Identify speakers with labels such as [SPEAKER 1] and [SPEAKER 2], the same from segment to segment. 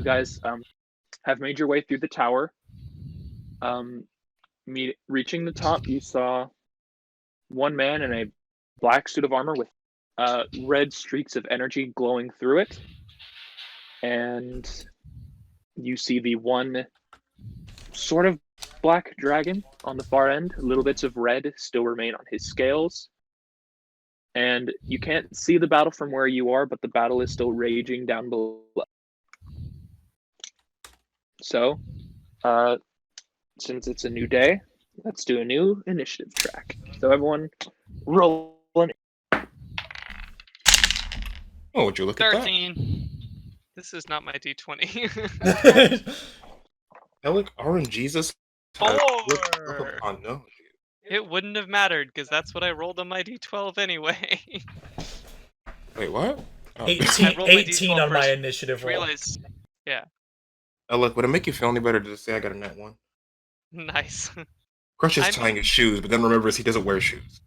[SPEAKER 1] guys have made your way through the tower. Reaching the top, you saw one man in a black suit of armor with red streaks of energy glowing through it. And you see the one sort of black dragon on the far end. Little bits of red still remain on his scales. And you can't see the battle from where you are, but the battle is still raging down below. So, since it's a new day, let's do a new initiative track. So everyone, roll an.
[SPEAKER 2] Oh, would you look at that?
[SPEAKER 3] 13. This is not my D20.
[SPEAKER 2] Elek, RNGesus.
[SPEAKER 3] 4.
[SPEAKER 2] Oh no.
[SPEAKER 3] It wouldn't have mattered because that's what I rolled on my D12 anyway.
[SPEAKER 2] Wait, what? Oh.
[SPEAKER 4] 18 on my initiative roll.
[SPEAKER 3] Realize, yeah.
[SPEAKER 2] Elek, would it make you feel any better to just say I got a net 1?
[SPEAKER 3] Nice.
[SPEAKER 2] Crush is tying his shoes, but then remembers he doesn't wear shoes.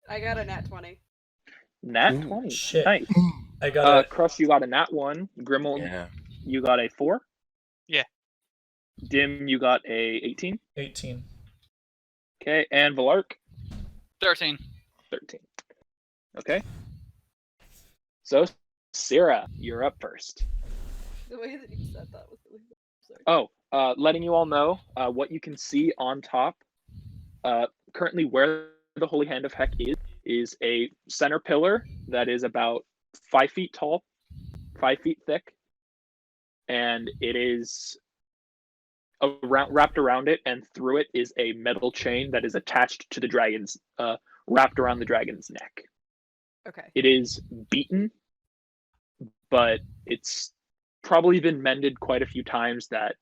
[SPEAKER 5] I got a nat 20.
[SPEAKER 1] Nat 20.
[SPEAKER 4] Shit.
[SPEAKER 1] Nice.
[SPEAKER 4] I got
[SPEAKER 1] Crush, you got a nat 1. Grimuld,
[SPEAKER 2] Yeah.
[SPEAKER 1] you got a 4.
[SPEAKER 3] Yeah.
[SPEAKER 1] Dimm, you got a 18.
[SPEAKER 4] 18.
[SPEAKER 1] Okay, and Valark?
[SPEAKER 6] 13.
[SPEAKER 1] 13. Okay. So, Syrah, you're up first.
[SPEAKER 5] The way that you said that was really sorry.
[SPEAKER 1] Oh, letting you all know what you can see on top. Currently, where the Holy Hand of Heck is a center pillar that is about 5 feet tall, 5 feet thick, and it is wrapped around it, and through it is a metal chain that is attached to the dragon's, wrapped around the dragon's neck.
[SPEAKER 5] Okay.
[SPEAKER 1] It is beaten, but it's probably been mended quite a few times that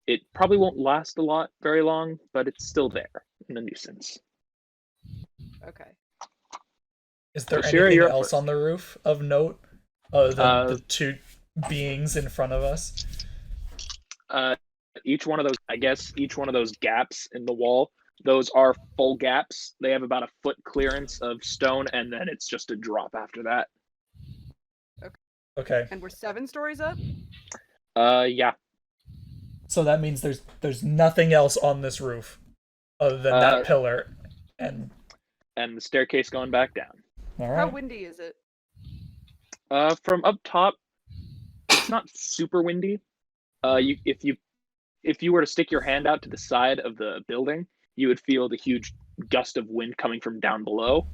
[SPEAKER 1] it probably won't last very long, but it's still there in a nuisance.
[SPEAKER 5] Okay.
[SPEAKER 4] Is there
[SPEAKER 1] So, Syrah,
[SPEAKER 4] anything
[SPEAKER 1] you're up
[SPEAKER 4] else
[SPEAKER 1] first.
[SPEAKER 4] on the roof of note other than the two beings in front of us?
[SPEAKER 1] Each one of those gaps in the wall, those are full gaps. They have about a foot clearance of stone, and then it's just a drop after that.
[SPEAKER 4] Okay.
[SPEAKER 5] And we're 7 stories up?
[SPEAKER 1] Yeah.
[SPEAKER 4] So that means there's nothing else on this roof other than that pillar and
[SPEAKER 1] the staircase going back down.
[SPEAKER 4] all
[SPEAKER 5] How
[SPEAKER 4] right.
[SPEAKER 5] windy is it?
[SPEAKER 1] From up top, it's not super windy. If you were to stick your hand out to the side of the building, you would feel the huge gust of wind coming from down below.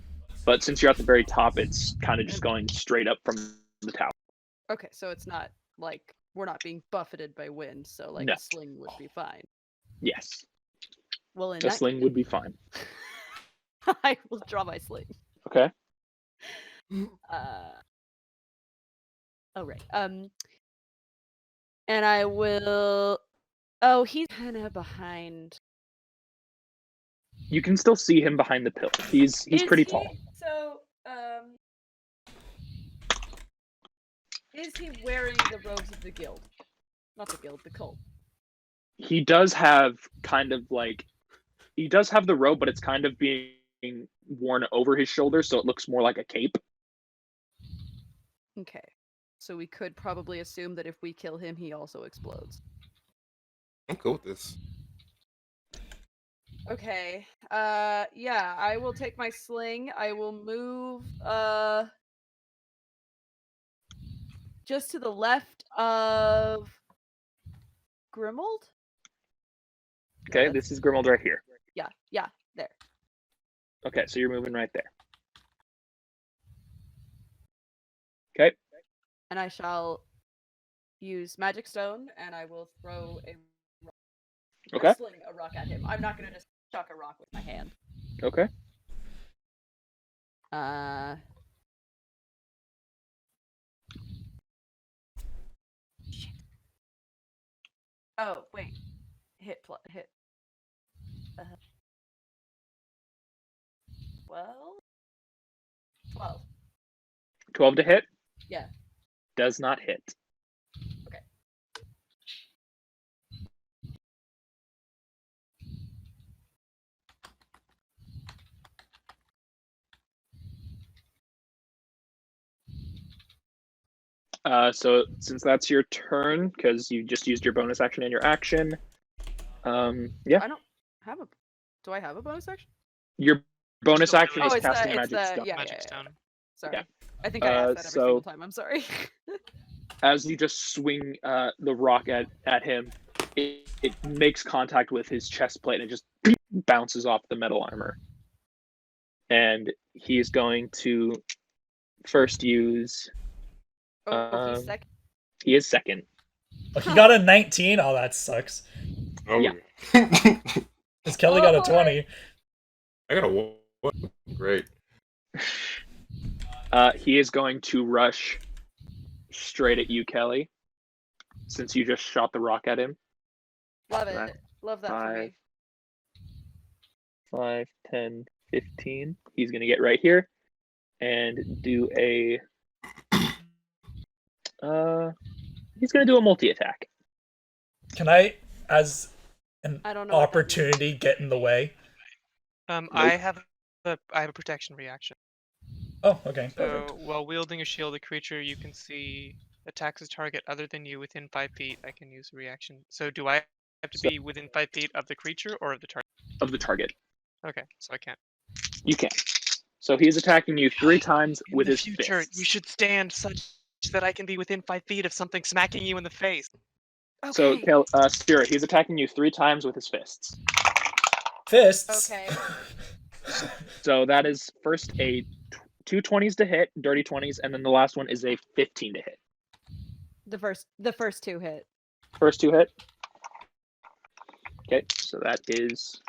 [SPEAKER 1] But since you're at the very top, it's kind of just going straight up from the tower.
[SPEAKER 5] Okay, so it's not like we're not being buffeted by wind, so like
[SPEAKER 1] No.
[SPEAKER 5] a sling would be fine.
[SPEAKER 1] Yes,
[SPEAKER 5] Well, in
[SPEAKER 1] a
[SPEAKER 5] that
[SPEAKER 1] sling would be fine.
[SPEAKER 5] I will draw my sling.
[SPEAKER 1] Okay.
[SPEAKER 5] Oh right. And I will. Oh, he's kind of behind.
[SPEAKER 1] You can still see him behind the pillar. He's pretty tall.
[SPEAKER 5] So, is he wearing the robes of the guild? Not the guild, the cult.
[SPEAKER 1] He does have the robe, but it's kind of being worn over his shoulders, so it looks more like a cape.
[SPEAKER 5] Okay. So we could probably assume that if we kill him, he also explodes.
[SPEAKER 2] I'm cool with this.
[SPEAKER 5] Okay. Yeah, I will take my sling. I will move, just to the left of Grimuld?
[SPEAKER 1] Okay,
[SPEAKER 5] No,
[SPEAKER 1] this is Grimuld right here.
[SPEAKER 5] Yeah, there.
[SPEAKER 1] Okay, so you're moving right there. Okay.
[SPEAKER 5] And I shall use Magic Stone, and I will throw a rock.
[SPEAKER 1] Okay.
[SPEAKER 5] Sling a rock at him. I'm not gonna just chuck a rock with my hand.
[SPEAKER 1] Okay.
[SPEAKER 5] Oh wait, hit. 12.
[SPEAKER 1] 12 to hit.
[SPEAKER 5] Yeah.
[SPEAKER 1] Does not hit.
[SPEAKER 5] Okay.
[SPEAKER 1] So since that's your turn, because you just used your bonus action and your action, yeah,
[SPEAKER 5] I don't have a. Do I have a bonus action?
[SPEAKER 1] your bonus
[SPEAKER 3] Still
[SPEAKER 1] action
[SPEAKER 3] really
[SPEAKER 1] is
[SPEAKER 5] it's
[SPEAKER 1] casting
[SPEAKER 5] the,
[SPEAKER 1] a
[SPEAKER 5] it's
[SPEAKER 1] magic
[SPEAKER 5] the,
[SPEAKER 1] stone.
[SPEAKER 5] yeah,
[SPEAKER 3] Magic
[SPEAKER 5] yeah,
[SPEAKER 3] stone.
[SPEAKER 5] Sorry.
[SPEAKER 1] Yeah.
[SPEAKER 5] I think I asked that every
[SPEAKER 1] so-
[SPEAKER 5] single time. I'm sorry.
[SPEAKER 1] As you just swing the rock at him, it makes contact with his chest plate and it just bounces off the metal armor. And he is going to first use.
[SPEAKER 5] He's
[SPEAKER 1] Um,
[SPEAKER 5] second.
[SPEAKER 1] He is second.
[SPEAKER 4] Oh, he got a 19. Oh, that sucks.
[SPEAKER 2] Oh,
[SPEAKER 1] Yeah.
[SPEAKER 4] Because Kelly got a
[SPEAKER 5] Oh,
[SPEAKER 4] 20.
[SPEAKER 2] I got a 1. Great.
[SPEAKER 1] He is going to rush straight at you, Kelly, since you just shot the rock at him.
[SPEAKER 5] Love it.
[SPEAKER 1] Right.
[SPEAKER 5] Love that for me.
[SPEAKER 1] 5, 10, 15. He's going to get right here and do a. He's going to do a multi-attack.
[SPEAKER 4] Can I, as an
[SPEAKER 5] I don't know what that means.
[SPEAKER 4] opportunity, get in the way?
[SPEAKER 3] I have a protection reaction.
[SPEAKER 4] Oh, okay, perfect.
[SPEAKER 3] So while wielding a shield, a creature you can see attacks a target other than you within 5 feet. I can use a reaction. So do I have to be within 5 feet of the creature or of the target?
[SPEAKER 1] Of the target.
[SPEAKER 3] Okay, so I can't.
[SPEAKER 1] You can. So he's attacking you 3 times
[SPEAKER 3] In
[SPEAKER 1] with
[SPEAKER 3] the
[SPEAKER 1] his
[SPEAKER 3] future,
[SPEAKER 1] fists.
[SPEAKER 3] you should stand such that I can be within 5 feet of something smacking you in the face.
[SPEAKER 1] So,
[SPEAKER 5] Okay.
[SPEAKER 1] Spirit, he's attacking you 3 times with his fists.
[SPEAKER 4] Fists.
[SPEAKER 5] Okay.
[SPEAKER 1] So that is first a 2 20s to hit, dirty 20s, and then the last one is a 15 to hit.
[SPEAKER 5] The first 2 hit.
[SPEAKER 1] First 2 hit. Okay, so that is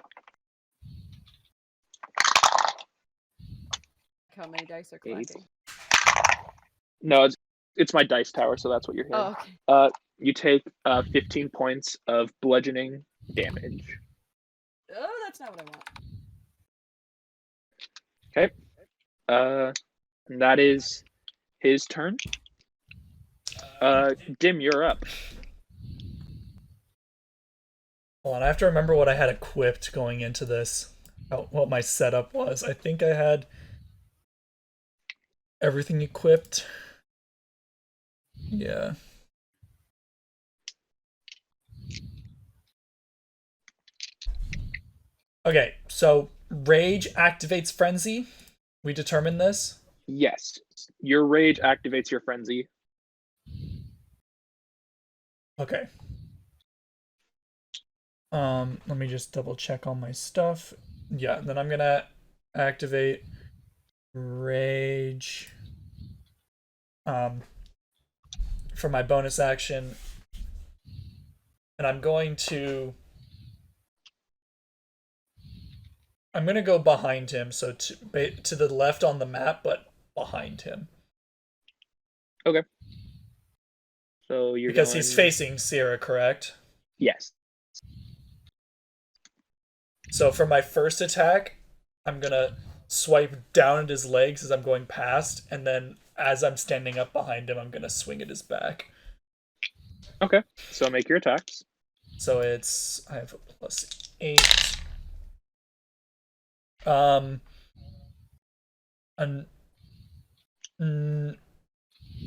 [SPEAKER 5] How many dice are
[SPEAKER 1] 8.
[SPEAKER 5] clacking?
[SPEAKER 1] No, it's my dice tower, so that's what you're hearing.
[SPEAKER 5] Oh, okay.
[SPEAKER 1] You take 15 points of bludgeoning damage.
[SPEAKER 5] Oh, that's not what I want.
[SPEAKER 1] And that is his turn. Dimm, you're up.
[SPEAKER 4] Hold on, I have to remember what I had equipped going into this. What my setup was. I think I had everything equipped. Yeah. Okay, so Rage activates Frenzy. We determined this.
[SPEAKER 1] Yes, your rage activates your frenzy.
[SPEAKER 4] Okay. Let me just double check all my stuff. Yeah, then I'm gonna activate Rage for my bonus action. And I'm going to go behind him, so to the left on the map, but behind him.
[SPEAKER 1] Okay. So you're
[SPEAKER 4] Because
[SPEAKER 1] going...
[SPEAKER 4] he's facing Sierra, correct?
[SPEAKER 1] Yes.
[SPEAKER 4] So for my first attack, I'm gonna swipe down at his legs as I'm going past, and then as I'm standing up behind him, I'm gonna swing at his back.
[SPEAKER 1] Okay, so make your attacks.
[SPEAKER 4] So I have a +8. A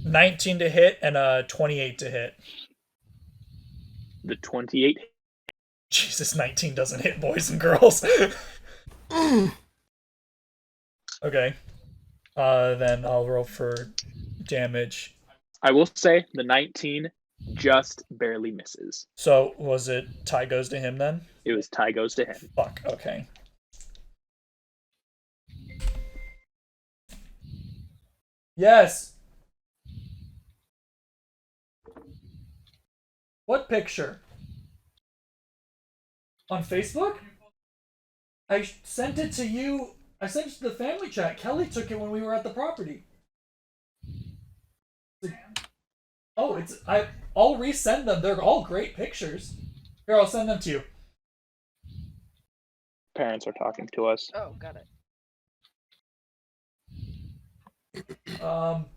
[SPEAKER 4] 19 to hit and a 28 to hit.
[SPEAKER 1] The 28.
[SPEAKER 4] Jesus, 19 doesn't hit, boys and girls. Okay. Then I'll roll for damage.
[SPEAKER 1] I will say the 19 just barely misses.
[SPEAKER 4] So was it tie goes to him then?
[SPEAKER 1] It was tie goes to him.
[SPEAKER 4] Fuck, okay. Yes! What picture? On Facebook? I sent it to you. I sent it to the family chat. Kelly took it when we were at the property. Oh, I'll resend them. They're all great pictures. Here, I'll send them to you.
[SPEAKER 1] Parents are talking to us.
[SPEAKER 5] Oh, got it.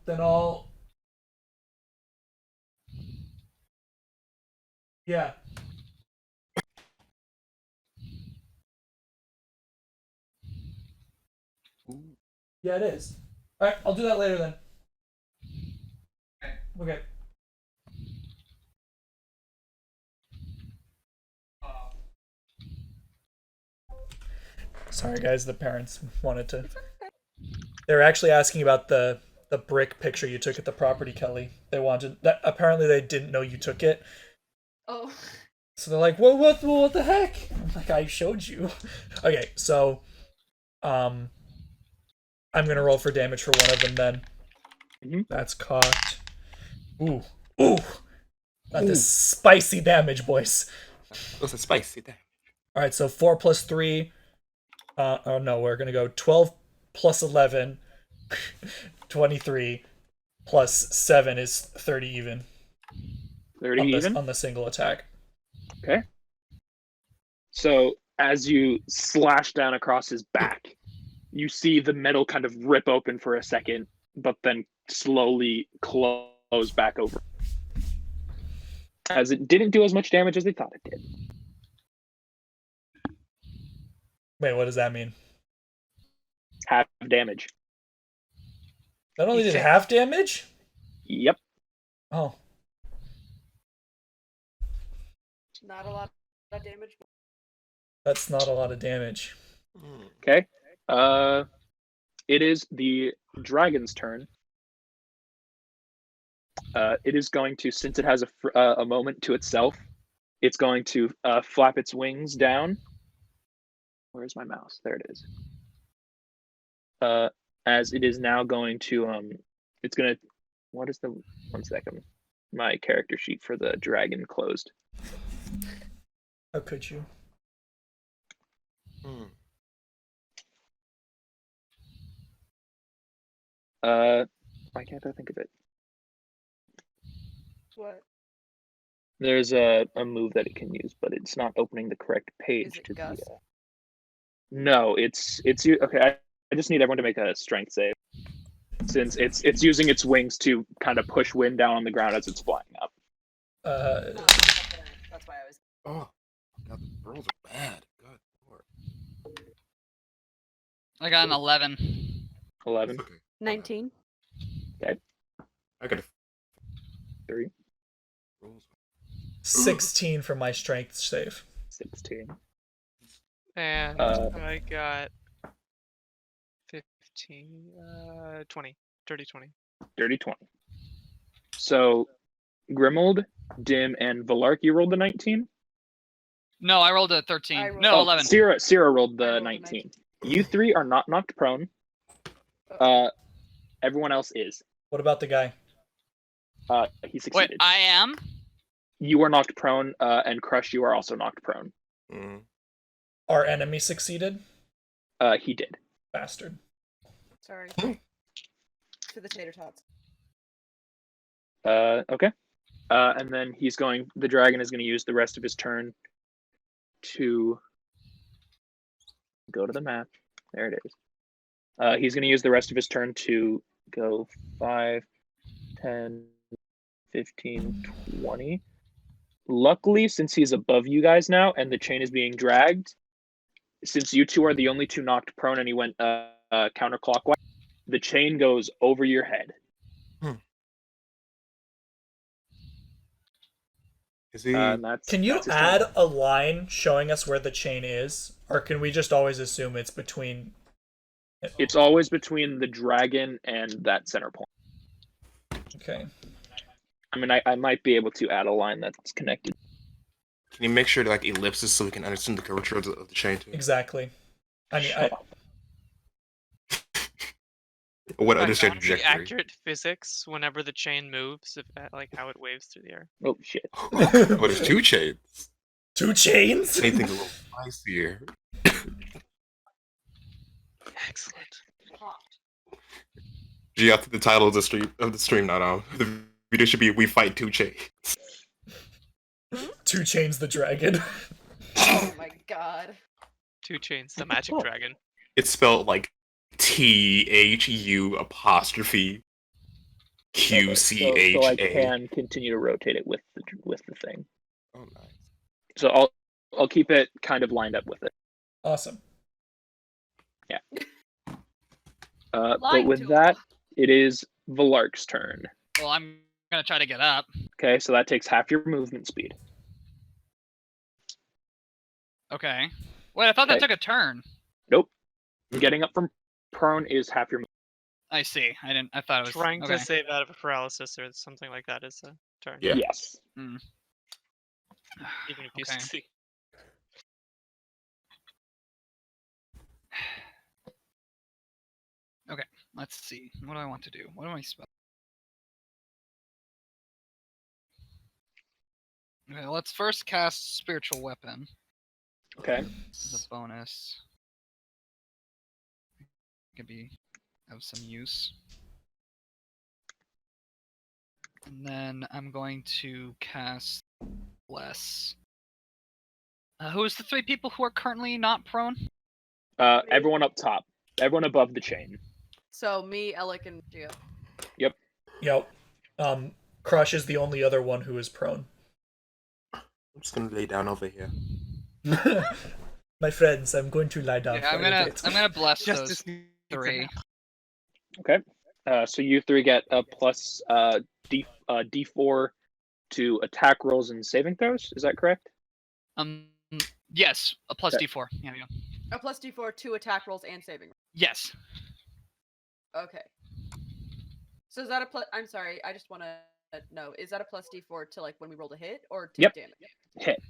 [SPEAKER 4] Then I'll... Yeah. Yeah, it is. Alright, I'll do that later then. Okay. Sorry, guys. The parents wanted to. They were actually asking about the brick picture you took at the property, Kelly. They wanted that. Apparently, they didn't know you took it.
[SPEAKER 5] Oh.
[SPEAKER 4] So they're like, "Well, what the heck?" I'm like, "I showed you." Okay, so, I'm gonna roll for damage for one of them then.
[SPEAKER 1] Mhm.
[SPEAKER 4] That's cocked. Ooh, ooh, that is spicy damage, boys.
[SPEAKER 2] What's a spicy thing?
[SPEAKER 4] All right, so 4 plus 3. Oh no, we're gonna go 12 plus 11, 23 plus 7 is 30 even
[SPEAKER 1] 30
[SPEAKER 4] on
[SPEAKER 1] even.
[SPEAKER 4] on the single attack.
[SPEAKER 1] Okay. So as you slash down across his back, you see the metal kind of rip open for a second, but then slowly close back over. As it didn't do as much damage as they thought it did.
[SPEAKER 4] Wait, what does that mean?
[SPEAKER 1] Half damage.
[SPEAKER 4] That only did half damage?
[SPEAKER 1] Yep.
[SPEAKER 4] Oh,
[SPEAKER 5] Not a lot of damage.
[SPEAKER 4] that's not a lot of damage.
[SPEAKER 1] Okay. It is the dragon's turn. It is going to, since it has a moment to itself, it's going to flap its wings down. Where's my mouse? There it is. As it is now going to, it's gonna. What is the? 1 second. My character sheet for the dragon closed.
[SPEAKER 4] How could you?
[SPEAKER 1] Why can't I think of it?
[SPEAKER 5] What?
[SPEAKER 1] There's a move that it can use, but it's not opening the correct page
[SPEAKER 5] Is it
[SPEAKER 1] to
[SPEAKER 5] Gust?
[SPEAKER 1] the. No, it's okay. I just need everyone to make a strength save, since it's using its wings to kind of push wind down on the ground as it's flying up.
[SPEAKER 5] That's why I was.
[SPEAKER 2] Oh, God, the rolls are bad. Good lord.
[SPEAKER 6] I got an 11.
[SPEAKER 1] 11,
[SPEAKER 2] Okay.
[SPEAKER 5] 19.
[SPEAKER 2] I got a
[SPEAKER 1] 3,
[SPEAKER 2] rolls.
[SPEAKER 4] 16 for my strength save.
[SPEAKER 1] 16.
[SPEAKER 3] And I got 15, 20, dirty 20.
[SPEAKER 1] Dirty 20. So, Grimuld, Dimm, and Valark, you rolled the 19?
[SPEAKER 6] No, I rolled a 13.
[SPEAKER 5] I rolled-
[SPEAKER 6] No,
[SPEAKER 1] Oh,
[SPEAKER 6] 11.
[SPEAKER 1] Sierra rolled
[SPEAKER 5] I
[SPEAKER 1] the
[SPEAKER 5] rolled a
[SPEAKER 1] 19. You three are not knocked prone. Everyone else is.
[SPEAKER 4] What about the guy?
[SPEAKER 1] He
[SPEAKER 6] Wait,
[SPEAKER 1] succeeded.
[SPEAKER 6] I am?
[SPEAKER 1] You are knocked prone, and Crush, you are also knocked prone.
[SPEAKER 4] Our enemy succeeded?
[SPEAKER 1] He did.
[SPEAKER 4] Bastard.
[SPEAKER 5] Sorry. To the tater tots.
[SPEAKER 1] Okay. And then the dragon is going to use the rest of his turn to go to the map. There it is. He's going to use the rest of his turn to go 5, 10, 15, 20. Luckily, since he's above you guys now and the chain is being dragged, since you two are the only two knocked prone and he went counterclockwise, the chain goes over your head.
[SPEAKER 2] Is he?
[SPEAKER 4] Can you add a line showing us where the chain is? Or can we just always assume it's between...
[SPEAKER 1] It's always between the dragon and that center point.
[SPEAKER 4] Okay.
[SPEAKER 1] I mean, I might be able to add a line that's connected.
[SPEAKER 2] Can you make sure to like ellipses so we can understand the curvature of the chain too?
[SPEAKER 4] Exactly.
[SPEAKER 1] Shut up.
[SPEAKER 2] What
[SPEAKER 3] I
[SPEAKER 2] understand
[SPEAKER 3] found the
[SPEAKER 2] trajectory?
[SPEAKER 3] accurate physics whenever the chain moves, like how it waves through the air.
[SPEAKER 1] Oh, shit.
[SPEAKER 2] Oh, there's 2 chains.
[SPEAKER 4] 2 chains?
[SPEAKER 2] Anything's a little spicier.
[SPEAKER 3] Excellent.
[SPEAKER 2] Gee, I think the title of the stream, not the video should be "We Fight 2 Chains."
[SPEAKER 4] 2 chains the dragon.
[SPEAKER 5] Oh my god.
[SPEAKER 3] 2 chains, the magic dragon.
[SPEAKER 2] It's spelled like THU apostrophe QCHA.
[SPEAKER 1] So I can continue to rotate it with the thing.
[SPEAKER 2] Oh, nice.
[SPEAKER 1] So I'll keep it kind of lined up with it.
[SPEAKER 4] Awesome.
[SPEAKER 1] Yeah. But
[SPEAKER 5] Line
[SPEAKER 1] with
[SPEAKER 5] to
[SPEAKER 1] that, it is Valark's turn.
[SPEAKER 6] Well, I'm gonna try to get up.
[SPEAKER 1] Okay, so that takes half your movement speed.
[SPEAKER 6] Okay. Wait, I thought that
[SPEAKER 1] Okay.
[SPEAKER 6] took a turn.
[SPEAKER 1] Nope. Getting up from prone is half your.
[SPEAKER 6] I see. I thought it was
[SPEAKER 3] Trying
[SPEAKER 6] okay.
[SPEAKER 3] to save out of a paralysis or something like that is a turn.
[SPEAKER 2] Yeah.
[SPEAKER 1] Yes.
[SPEAKER 6] Mm.
[SPEAKER 3] Even if you
[SPEAKER 6] Okay.
[SPEAKER 3] succeed.
[SPEAKER 6] Let's see. What do I want to do? What do I spell? Okay, let's first cast Spiritual Weapon.
[SPEAKER 1] Okay.
[SPEAKER 6] This is a bonus. Could be of some use. And then I'm going to cast Bless. Who is the 3 people who are currently not prone?
[SPEAKER 1] Everyone up top. Everyone above the chain.
[SPEAKER 5] So me, Elek, and Gio.
[SPEAKER 4] Yep. Crush is the only other one who is prone.
[SPEAKER 2] I'm just gonna lay down over here.
[SPEAKER 4] My friends, I'm going to lie down
[SPEAKER 6] Yeah,
[SPEAKER 4] for a bit.
[SPEAKER 6] I'm gonna bless
[SPEAKER 3] Justice
[SPEAKER 6] those
[SPEAKER 3] needs a
[SPEAKER 6] 3.
[SPEAKER 3] nap.
[SPEAKER 1] Okay. So you 3 get a plus D4 to attack rolls and saving throws. Is that correct?
[SPEAKER 6] Yes, a plus
[SPEAKER 1] Okay.
[SPEAKER 6] D4. Yeah, yeah.
[SPEAKER 5] A plus D4, 2 attack rolls and saving.
[SPEAKER 6] Yes.
[SPEAKER 5] Okay. So is that a plus? I'm sorry, I just want to know. Is that a plus D4 to like when we rolled a hit or take
[SPEAKER 1] Yep.
[SPEAKER 5] damage?
[SPEAKER 1] Hit.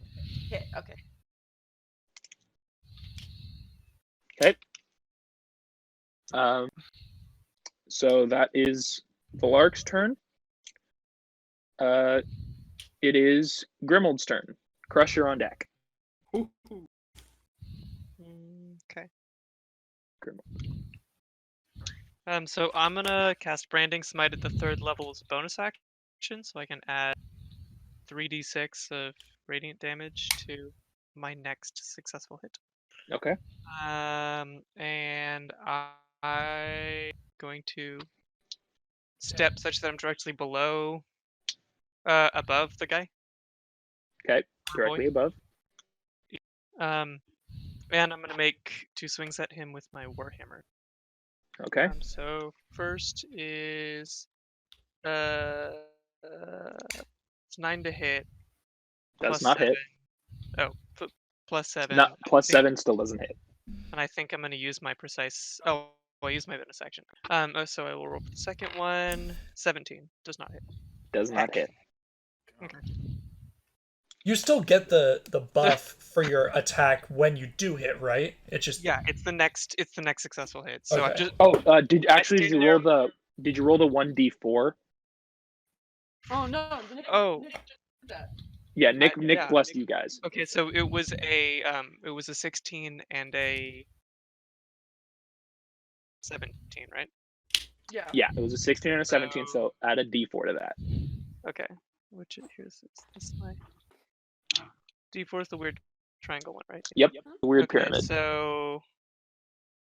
[SPEAKER 5] Hit. Okay.
[SPEAKER 1] Okay. So that is Valark's turn. It is Grimuld's turn. Crush, you're on deck.
[SPEAKER 3] Okay.
[SPEAKER 1] Grimuld.
[SPEAKER 3] So I'm gonna cast Branding Smite at the 3rd level as a bonus action, so I can add 3d6 of radiant damage to my next successful hit.
[SPEAKER 1] Okay.
[SPEAKER 3] And I'm going to step such that I'm directly below, above the guy.
[SPEAKER 1] Okay.
[SPEAKER 3] Boy.
[SPEAKER 1] Directly above.
[SPEAKER 3] And I'm gonna make 2 swings at him with my Warhammer.
[SPEAKER 1] Okay.
[SPEAKER 3] So first is it's 9 to hit.
[SPEAKER 1] Does
[SPEAKER 3] plus
[SPEAKER 1] not hit.
[SPEAKER 3] 7. Oh, plus 7.
[SPEAKER 1] Not plus
[SPEAKER 3] I think-
[SPEAKER 1] 7 still doesn't hit.
[SPEAKER 3] And I think I'm gonna use my precise. Oh, I'll use my bonus action. So I will roll for the second one. 17 does not hit.
[SPEAKER 1] Does not hit.
[SPEAKER 4] You still get the buff for your attack when you do hit, right? It's just
[SPEAKER 3] Yeah, it's the next successful hit. So I'm
[SPEAKER 4] Okay.
[SPEAKER 3] just
[SPEAKER 1] Oh, did
[SPEAKER 3] stayed
[SPEAKER 1] you roll the 1d4?
[SPEAKER 5] Oh no.
[SPEAKER 3] Oh.
[SPEAKER 5] Nick did that.
[SPEAKER 1] Yeah, Nick
[SPEAKER 3] yeah,
[SPEAKER 1] blessed you guys.
[SPEAKER 3] okay. So it was a 16 and a 17, right?
[SPEAKER 5] Yeah.
[SPEAKER 1] Yeah, it was a 16 and a 17, so add a d4 to that.
[SPEAKER 3] Okay. Here's this my D4 is the weird triangle one, right?
[SPEAKER 1] Yep, the weird
[SPEAKER 3] Okay,
[SPEAKER 1] pyramid.
[SPEAKER 3] so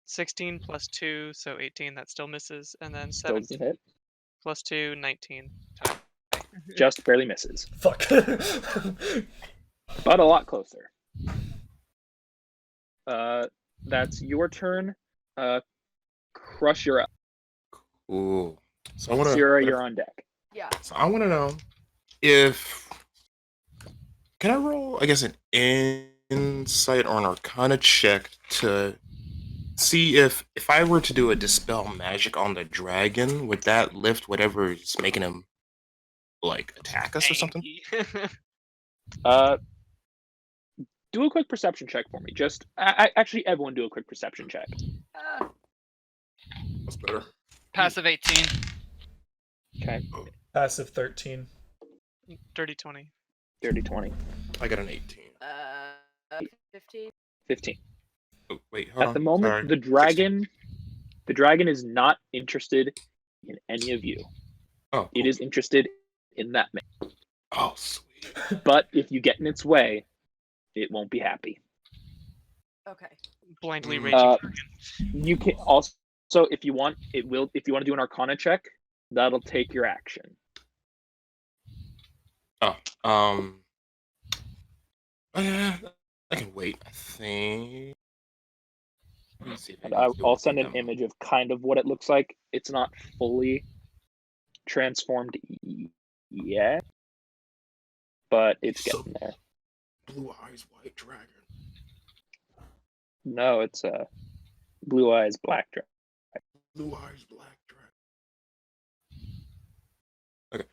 [SPEAKER 3] 16 plus 2, so 18. That still misses, and then
[SPEAKER 1] Still
[SPEAKER 3] 17
[SPEAKER 1] doesn't hit.
[SPEAKER 3] plus 2, 19.
[SPEAKER 1] Just barely misses.
[SPEAKER 4] fuck.
[SPEAKER 1] But a lot closer. That's your turn. Crush, you're up.
[SPEAKER 2] Ooh. So I wanna.
[SPEAKER 1] Sierra, you're on deck.
[SPEAKER 5] Yeah.
[SPEAKER 2] So I wanna know if can I roll, I guess, an insight or an arcana check to see if I were to do a dispel magic on the dragon, would that lift whatever is making him like attack us or something?
[SPEAKER 1] Do a quick perception check for me. Just actually, everyone do a quick perception check.
[SPEAKER 2] That's better.
[SPEAKER 6] Passive 18.
[SPEAKER 1] Okay,
[SPEAKER 4] Passive 13.
[SPEAKER 3] Dirty 20.
[SPEAKER 1] dirty 20,
[SPEAKER 2] I got an 18.
[SPEAKER 5] 15.
[SPEAKER 1] 15.
[SPEAKER 2] Oh, wait, hold
[SPEAKER 1] At
[SPEAKER 2] on.
[SPEAKER 1] the moment,
[SPEAKER 2] Sorry.
[SPEAKER 1] the dragon is not interested in any of you.
[SPEAKER 2] Oh,
[SPEAKER 1] It
[SPEAKER 2] cool.
[SPEAKER 1] is interested in that man.
[SPEAKER 2] Oh, sweet.
[SPEAKER 1] But if you get in its way, it won't be happy.
[SPEAKER 5] Okay.
[SPEAKER 3] Blindly
[SPEAKER 2] Mm.
[SPEAKER 3] raging dragon.
[SPEAKER 1] You can also, if you want, it will. If you want to do an Arcana check, that'll take your action.
[SPEAKER 2] I can wait. I think. Let me see if I
[SPEAKER 1] And
[SPEAKER 2] can do
[SPEAKER 1] I'll
[SPEAKER 2] it
[SPEAKER 1] send
[SPEAKER 2] with
[SPEAKER 1] an
[SPEAKER 2] them.
[SPEAKER 1] image of kind of what it looks like. It's not fully transformed yet, but it's
[SPEAKER 2] So-
[SPEAKER 1] getting there.
[SPEAKER 2] Blue eyes, white dragon.
[SPEAKER 1] No, it's a blue eyes black dragon.
[SPEAKER 2] Blue eyes, black dragon. Okay.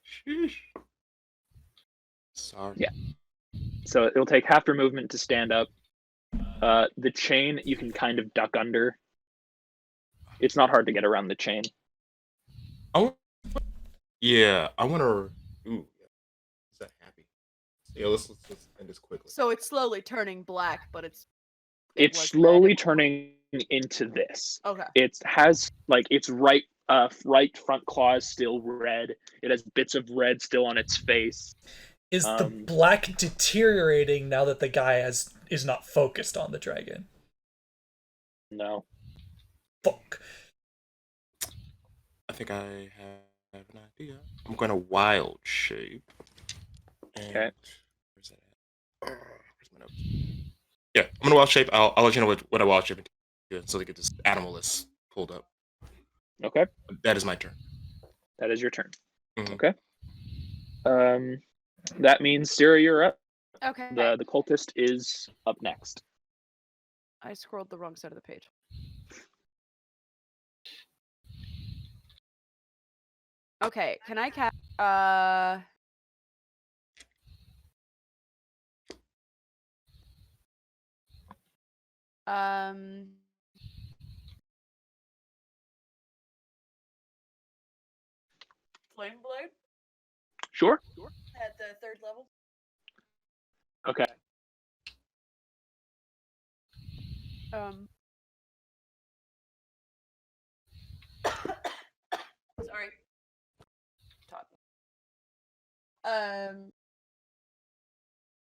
[SPEAKER 2] Sheesh. Sorry.
[SPEAKER 1] Yeah. So it'll take half your movement to stand up. The chain you can kind of duck under. It's not hard to get around the chain.
[SPEAKER 2] Yeah, I want to. Ooh, is that happy? Yeah, let's end this quickly.
[SPEAKER 5] So it's slowly turning black, but it
[SPEAKER 1] It's
[SPEAKER 5] was
[SPEAKER 1] slowly
[SPEAKER 5] red.
[SPEAKER 1] turning into this.
[SPEAKER 5] Okay.
[SPEAKER 1] It has like its right front claw is still red. It has bits of red still on its face.
[SPEAKER 4] Is the black deteriorating now that the guy is not focused on the dragon?
[SPEAKER 1] No.
[SPEAKER 4] Fuck.
[SPEAKER 2] I think I have an idea. I'm going to wild shape. And
[SPEAKER 1] Okay.
[SPEAKER 2] Where's that at? Where's my notes? Yeah, I'm going to wild shape. I'll let you know what I wild shape into so they get this animal list pulled up.
[SPEAKER 1] Okay.
[SPEAKER 2] That is my turn.
[SPEAKER 1] That is your turn.
[SPEAKER 2] Mhm.
[SPEAKER 1] Okay. That means Sarah, you're up.
[SPEAKER 5] Okay.
[SPEAKER 1] The cultist is up next.
[SPEAKER 5] I scrolled the wrong side of the page. Okay, can I cast Flame Blade
[SPEAKER 1] Sure.
[SPEAKER 5] at the 3rd level?
[SPEAKER 1] Okay.
[SPEAKER 5] Sorry. Top.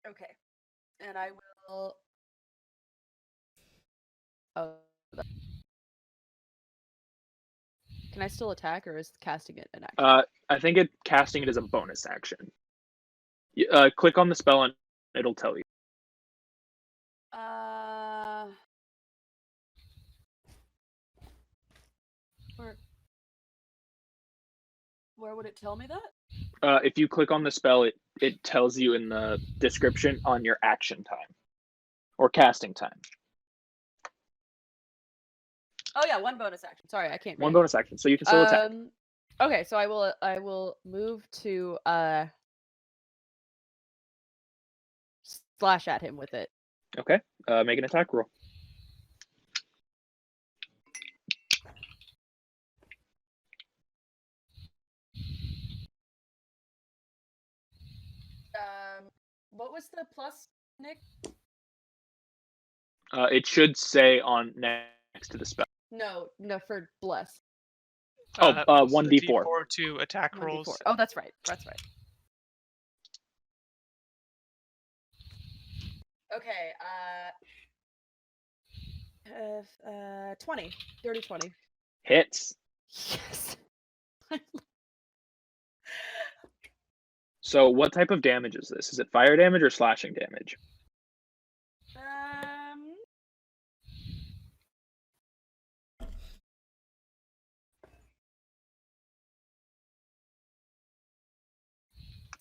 [SPEAKER 5] Okay. And I will. Oh. Can I still attack, or is casting it an action?
[SPEAKER 1] I think casting it is a bonus action. Click on the spell and it'll tell you.
[SPEAKER 5] Where would it tell me that?
[SPEAKER 1] If you click on the spell, it tells you in the description on your action time or casting time.
[SPEAKER 5] Oh yeah, one bonus action. Sorry, I can't read.
[SPEAKER 1] One bonus action, so you can still attack.
[SPEAKER 5] Okay, so I will move to slash at him with it.
[SPEAKER 1] Okay. Make an attack roll.
[SPEAKER 5] What was the plus, Nick?
[SPEAKER 1] It should say on next to the spell.
[SPEAKER 5] No, for bless.
[SPEAKER 1] 1d4.
[SPEAKER 3] D4 to attack
[SPEAKER 5] 1d4.
[SPEAKER 3] rolls.
[SPEAKER 5] Oh, that's right. Okay, 20. Dirty 20.
[SPEAKER 1] Hits.
[SPEAKER 5] Yes.
[SPEAKER 1] So what type of damage is this? Is it fire damage or slashing damage?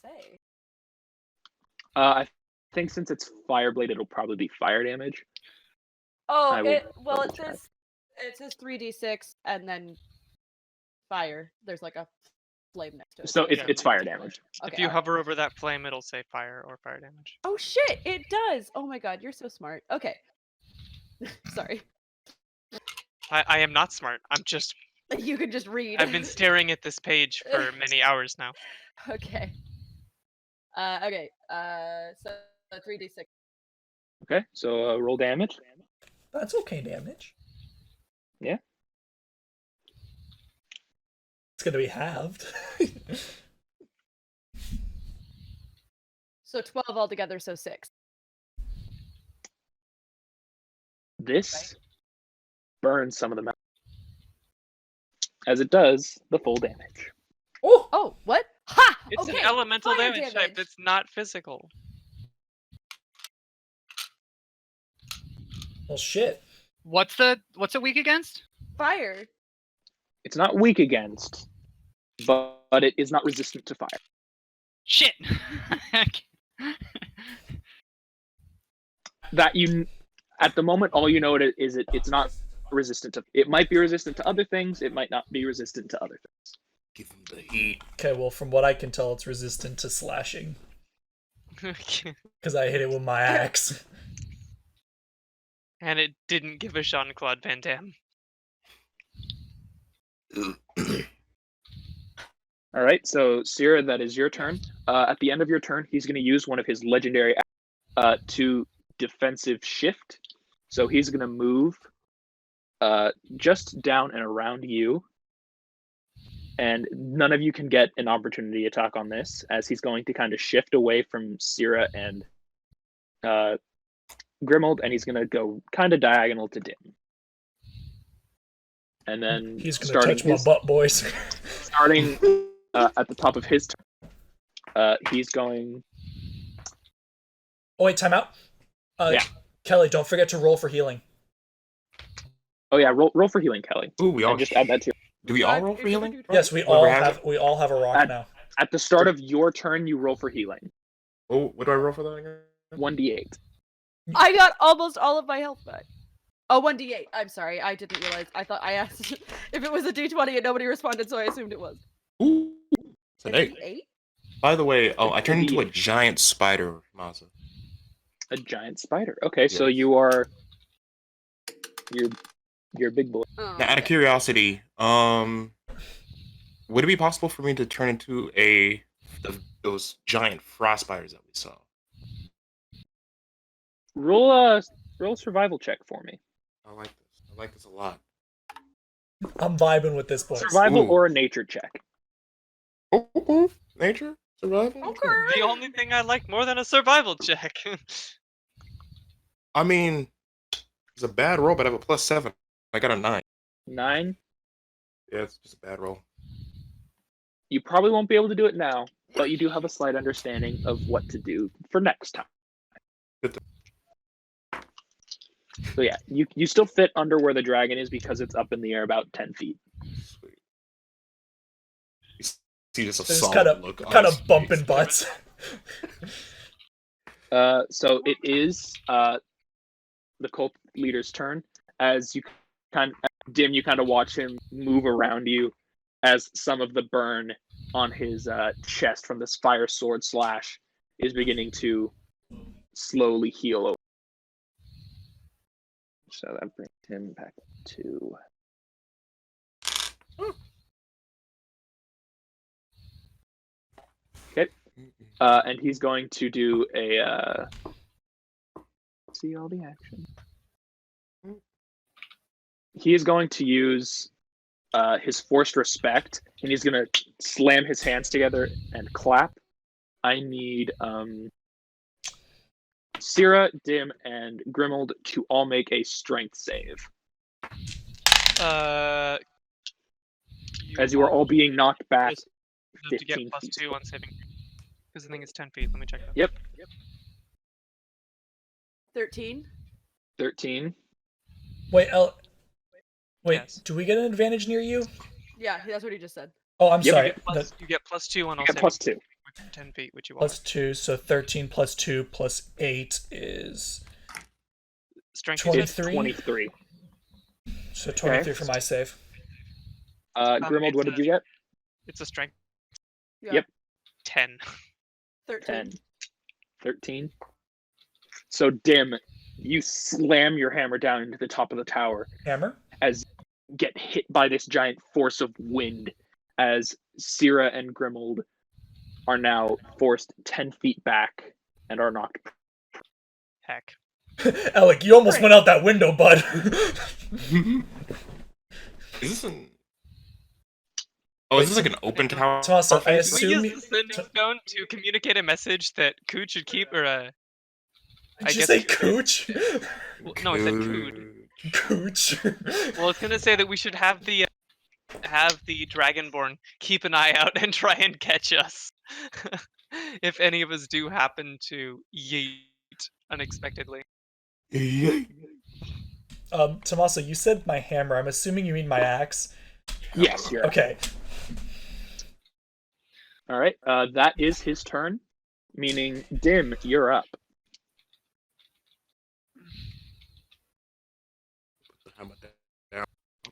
[SPEAKER 5] Say.
[SPEAKER 1] I think since it's Fireblade, it'll probably be fire damage.
[SPEAKER 5] Oh,
[SPEAKER 1] it
[SPEAKER 5] says 3d6 and then fire. There's like a flame next to it.
[SPEAKER 1] So it's fire damage.
[SPEAKER 5] Okay,
[SPEAKER 3] If you
[SPEAKER 5] alright.
[SPEAKER 3] hover over that flame, it'll say fire or fire damage.
[SPEAKER 5] Oh shit, it does. Oh my god, you're so smart. Okay. Sorry.
[SPEAKER 3] I am not smart. I'm just.
[SPEAKER 5] You can just read.
[SPEAKER 3] I've been staring at this page for many hours now.
[SPEAKER 5] Okay. Okay. So 3d6.
[SPEAKER 1] Okay, so roll damage.
[SPEAKER 4] That's okay damage.
[SPEAKER 1] Yeah.
[SPEAKER 4] It's gonna be halved.
[SPEAKER 5] So 12 altogether, so 6.
[SPEAKER 1] This burns some of the metal. As it does the full damage.
[SPEAKER 5] Oh, what? Ha!
[SPEAKER 3] It's
[SPEAKER 5] Okay,
[SPEAKER 3] an elemental
[SPEAKER 5] fire
[SPEAKER 3] damage type. It's not physical.
[SPEAKER 4] Well, shit.
[SPEAKER 6] What's it weak against?
[SPEAKER 5] Fire.
[SPEAKER 1] It's not weak against. but it is not resistant to fire.
[SPEAKER 6] Shit.
[SPEAKER 1] That you, at the moment, all you know is it's not resistant to. It might be resistant to other things. It might not be resistant to other things.
[SPEAKER 2] Give him the heat.
[SPEAKER 4] Okay, well, from what I can tell, it's resistant to slashing because I hit it with my axe.
[SPEAKER 3] And it didn't give a Jean-Claude Van Damme.
[SPEAKER 1] All right, so Sierra, that is your turn. At the end of your turn, he's going to use one of his legendary to defensive shift. So he's going to move just down and around you. And none of you can get an opportunity attack on this, as he's going to kind of shift away from Sierra and Grimuld, and he's going to go kind of diagonal to Dimm. And then
[SPEAKER 4] He's gonna touch my butt, boys.
[SPEAKER 1] starting at the top of his turn, he's going.
[SPEAKER 4] Oh wait, time out.
[SPEAKER 1] Yeah.
[SPEAKER 4] Kelly, don't forget to roll for healing.
[SPEAKER 1] Oh yeah, roll for healing, Kelly.
[SPEAKER 2] Ooh, we all
[SPEAKER 1] And just add that to your.
[SPEAKER 2] Do we all roll for healing?
[SPEAKER 4] Yes, we
[SPEAKER 2] Whoever
[SPEAKER 4] all
[SPEAKER 2] has
[SPEAKER 4] have. We all have a rock now.
[SPEAKER 1] At the start of your turn, you roll for healing.
[SPEAKER 2] Oh, what do I roll for that again?
[SPEAKER 1] 1d8.
[SPEAKER 5] I got almost all of my health back. Oh, 1d8. I'm sorry. I didn't realize. I thought I asked if it was a d20 and nobody responded, so I assumed it was.
[SPEAKER 2] Ooh, it's an 8.
[SPEAKER 5] 8?
[SPEAKER 2] By the way, I turned into a giant spider, Maza.
[SPEAKER 1] A giant spider. Okay, so
[SPEAKER 2] Yes.
[SPEAKER 1] you are. You're a big boy.
[SPEAKER 5] Oh,
[SPEAKER 2] Now, out of curiosity, would it be possible for me to turn into those giant frost spiders that we saw?
[SPEAKER 1] Roll a survival check for me.
[SPEAKER 2] I like this. I like this a lot.
[SPEAKER 4] I'm vibing with this, boys.
[SPEAKER 1] Survival
[SPEAKER 2] Ooh.
[SPEAKER 1] or a nature check.
[SPEAKER 2] Oh, nature, survival.
[SPEAKER 5] Okay.
[SPEAKER 3] The only thing I like more than a survival check.
[SPEAKER 2] I mean, it's a bad roll, but I have a +7. I got a 9.
[SPEAKER 1] 9.
[SPEAKER 2] Yeah, it's just a bad roll.
[SPEAKER 1] You probably won't be able to do it now, but you do have a slight understanding of what to do for next time.
[SPEAKER 2] Good to-
[SPEAKER 1] So yeah, you still fit under where the dragon is because it's up in the air about 10 feet.
[SPEAKER 2] Sweet. You see just a
[SPEAKER 4] Just
[SPEAKER 2] solid look on
[SPEAKER 4] kind
[SPEAKER 2] his
[SPEAKER 4] of bumping
[SPEAKER 2] face.
[SPEAKER 4] butts.
[SPEAKER 1] So it is the cult leader's turn. As you Dimm, you kind of watch him move around you as some of the burn on his chest from this fire sword slash is beginning to slowly heal over. So that brings him back to. Okay. And he's going to do a. See all the action. He is going to use his forced respect, and he's going to slam his hands together and clap. I need Sierra, Dimm, and Grimuld to all make a strength save, as you are all being knocked back
[SPEAKER 3] Just have to get
[SPEAKER 1] 15 feet.
[SPEAKER 3] +2 on saving. Because I think it's 10 feet. Let me check that.
[SPEAKER 1] Yep.
[SPEAKER 5] 13?
[SPEAKER 1] 13.
[SPEAKER 4] Wait, wait.
[SPEAKER 3] Yes.
[SPEAKER 4] Do we get an advantage near you?
[SPEAKER 5] Yeah, that's what he just said.
[SPEAKER 4] Oh, I'm
[SPEAKER 1] Yep.
[SPEAKER 4] sorry.
[SPEAKER 3] You get +2 on all
[SPEAKER 1] Yeah,
[SPEAKER 3] saving.
[SPEAKER 1] +2.
[SPEAKER 3] Within 10 feet, which you want.
[SPEAKER 4] +2, so 13 + 2 + 8 is
[SPEAKER 3] Strength
[SPEAKER 4] 23.
[SPEAKER 1] 23.
[SPEAKER 4] So 23 for my save.
[SPEAKER 1] Grimuld, what did you get?
[SPEAKER 3] It's a strength.
[SPEAKER 5] Yeah.
[SPEAKER 1] Yep.
[SPEAKER 3] 10.
[SPEAKER 5] 13.
[SPEAKER 1] 10. 13. So, Dimm, you slam your hammer down into the top of the tower
[SPEAKER 4] Hammer?
[SPEAKER 1] as you get hit by this giant force of wind as Sierra and Grimuld are now forced 10 feet back and are knocked.
[SPEAKER 3] Heck.
[SPEAKER 4] Elek, you almost went out that window, bud.
[SPEAKER 2] Is this an? Oh, is this like an open tower?
[SPEAKER 4] Toss up, I
[SPEAKER 3] We
[SPEAKER 4] assume.
[SPEAKER 3] use the sending stone to communicate a message that Coot should keep, or
[SPEAKER 4] Did
[SPEAKER 3] I
[SPEAKER 4] you
[SPEAKER 3] guess
[SPEAKER 4] say
[SPEAKER 3] you could-
[SPEAKER 4] cooch?
[SPEAKER 3] no, I said Coot.
[SPEAKER 4] Cooch.
[SPEAKER 3] Well, it's gonna say that we should have the Dragonborn keep an eye out and try and catch us if any of us do happen to yeet unexpectedly.
[SPEAKER 4] Tommaso, you said my hammer. I'm assuming you mean my axe.
[SPEAKER 1] Yes, you're
[SPEAKER 4] Okay.
[SPEAKER 1] All right. That is his turn, meaning Dimm, you're up.
[SPEAKER 2] Put the hammer down.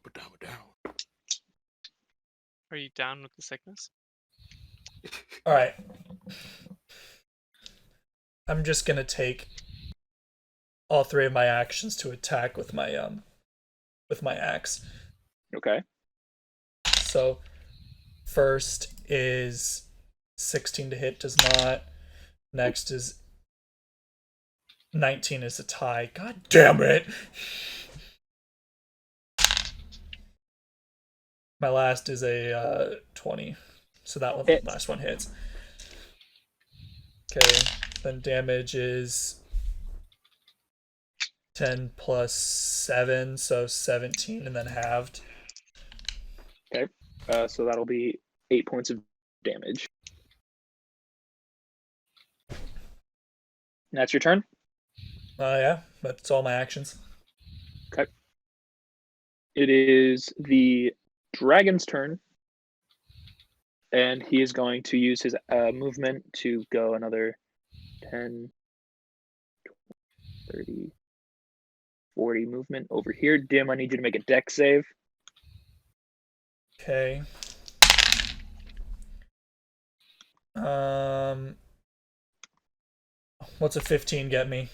[SPEAKER 2] Put the hammer down.
[SPEAKER 3] Are you down with the sickness?
[SPEAKER 4] All right. I'm just gonna take all 3 of my actions to attack with my axe.
[SPEAKER 1] Okay.
[SPEAKER 4] So first is 16 to hit, does not. Next is 19 is a tie. God damn it! My last is a 20, so that one,
[SPEAKER 1] Hits.
[SPEAKER 4] last one hits. Okay, then damage is 10 plus 7, so 17, and then halved.
[SPEAKER 1] Okay. So that'll be 8 points of damage. That's your turn?
[SPEAKER 4] Yeah, that's all my actions.
[SPEAKER 1] Okay. It is the dragon's turn. And he is going to use his movement to go another 10, 30, 40 movement over here. Dimm, I need you to make a dex save.
[SPEAKER 4] Okay. What's a 15 get me?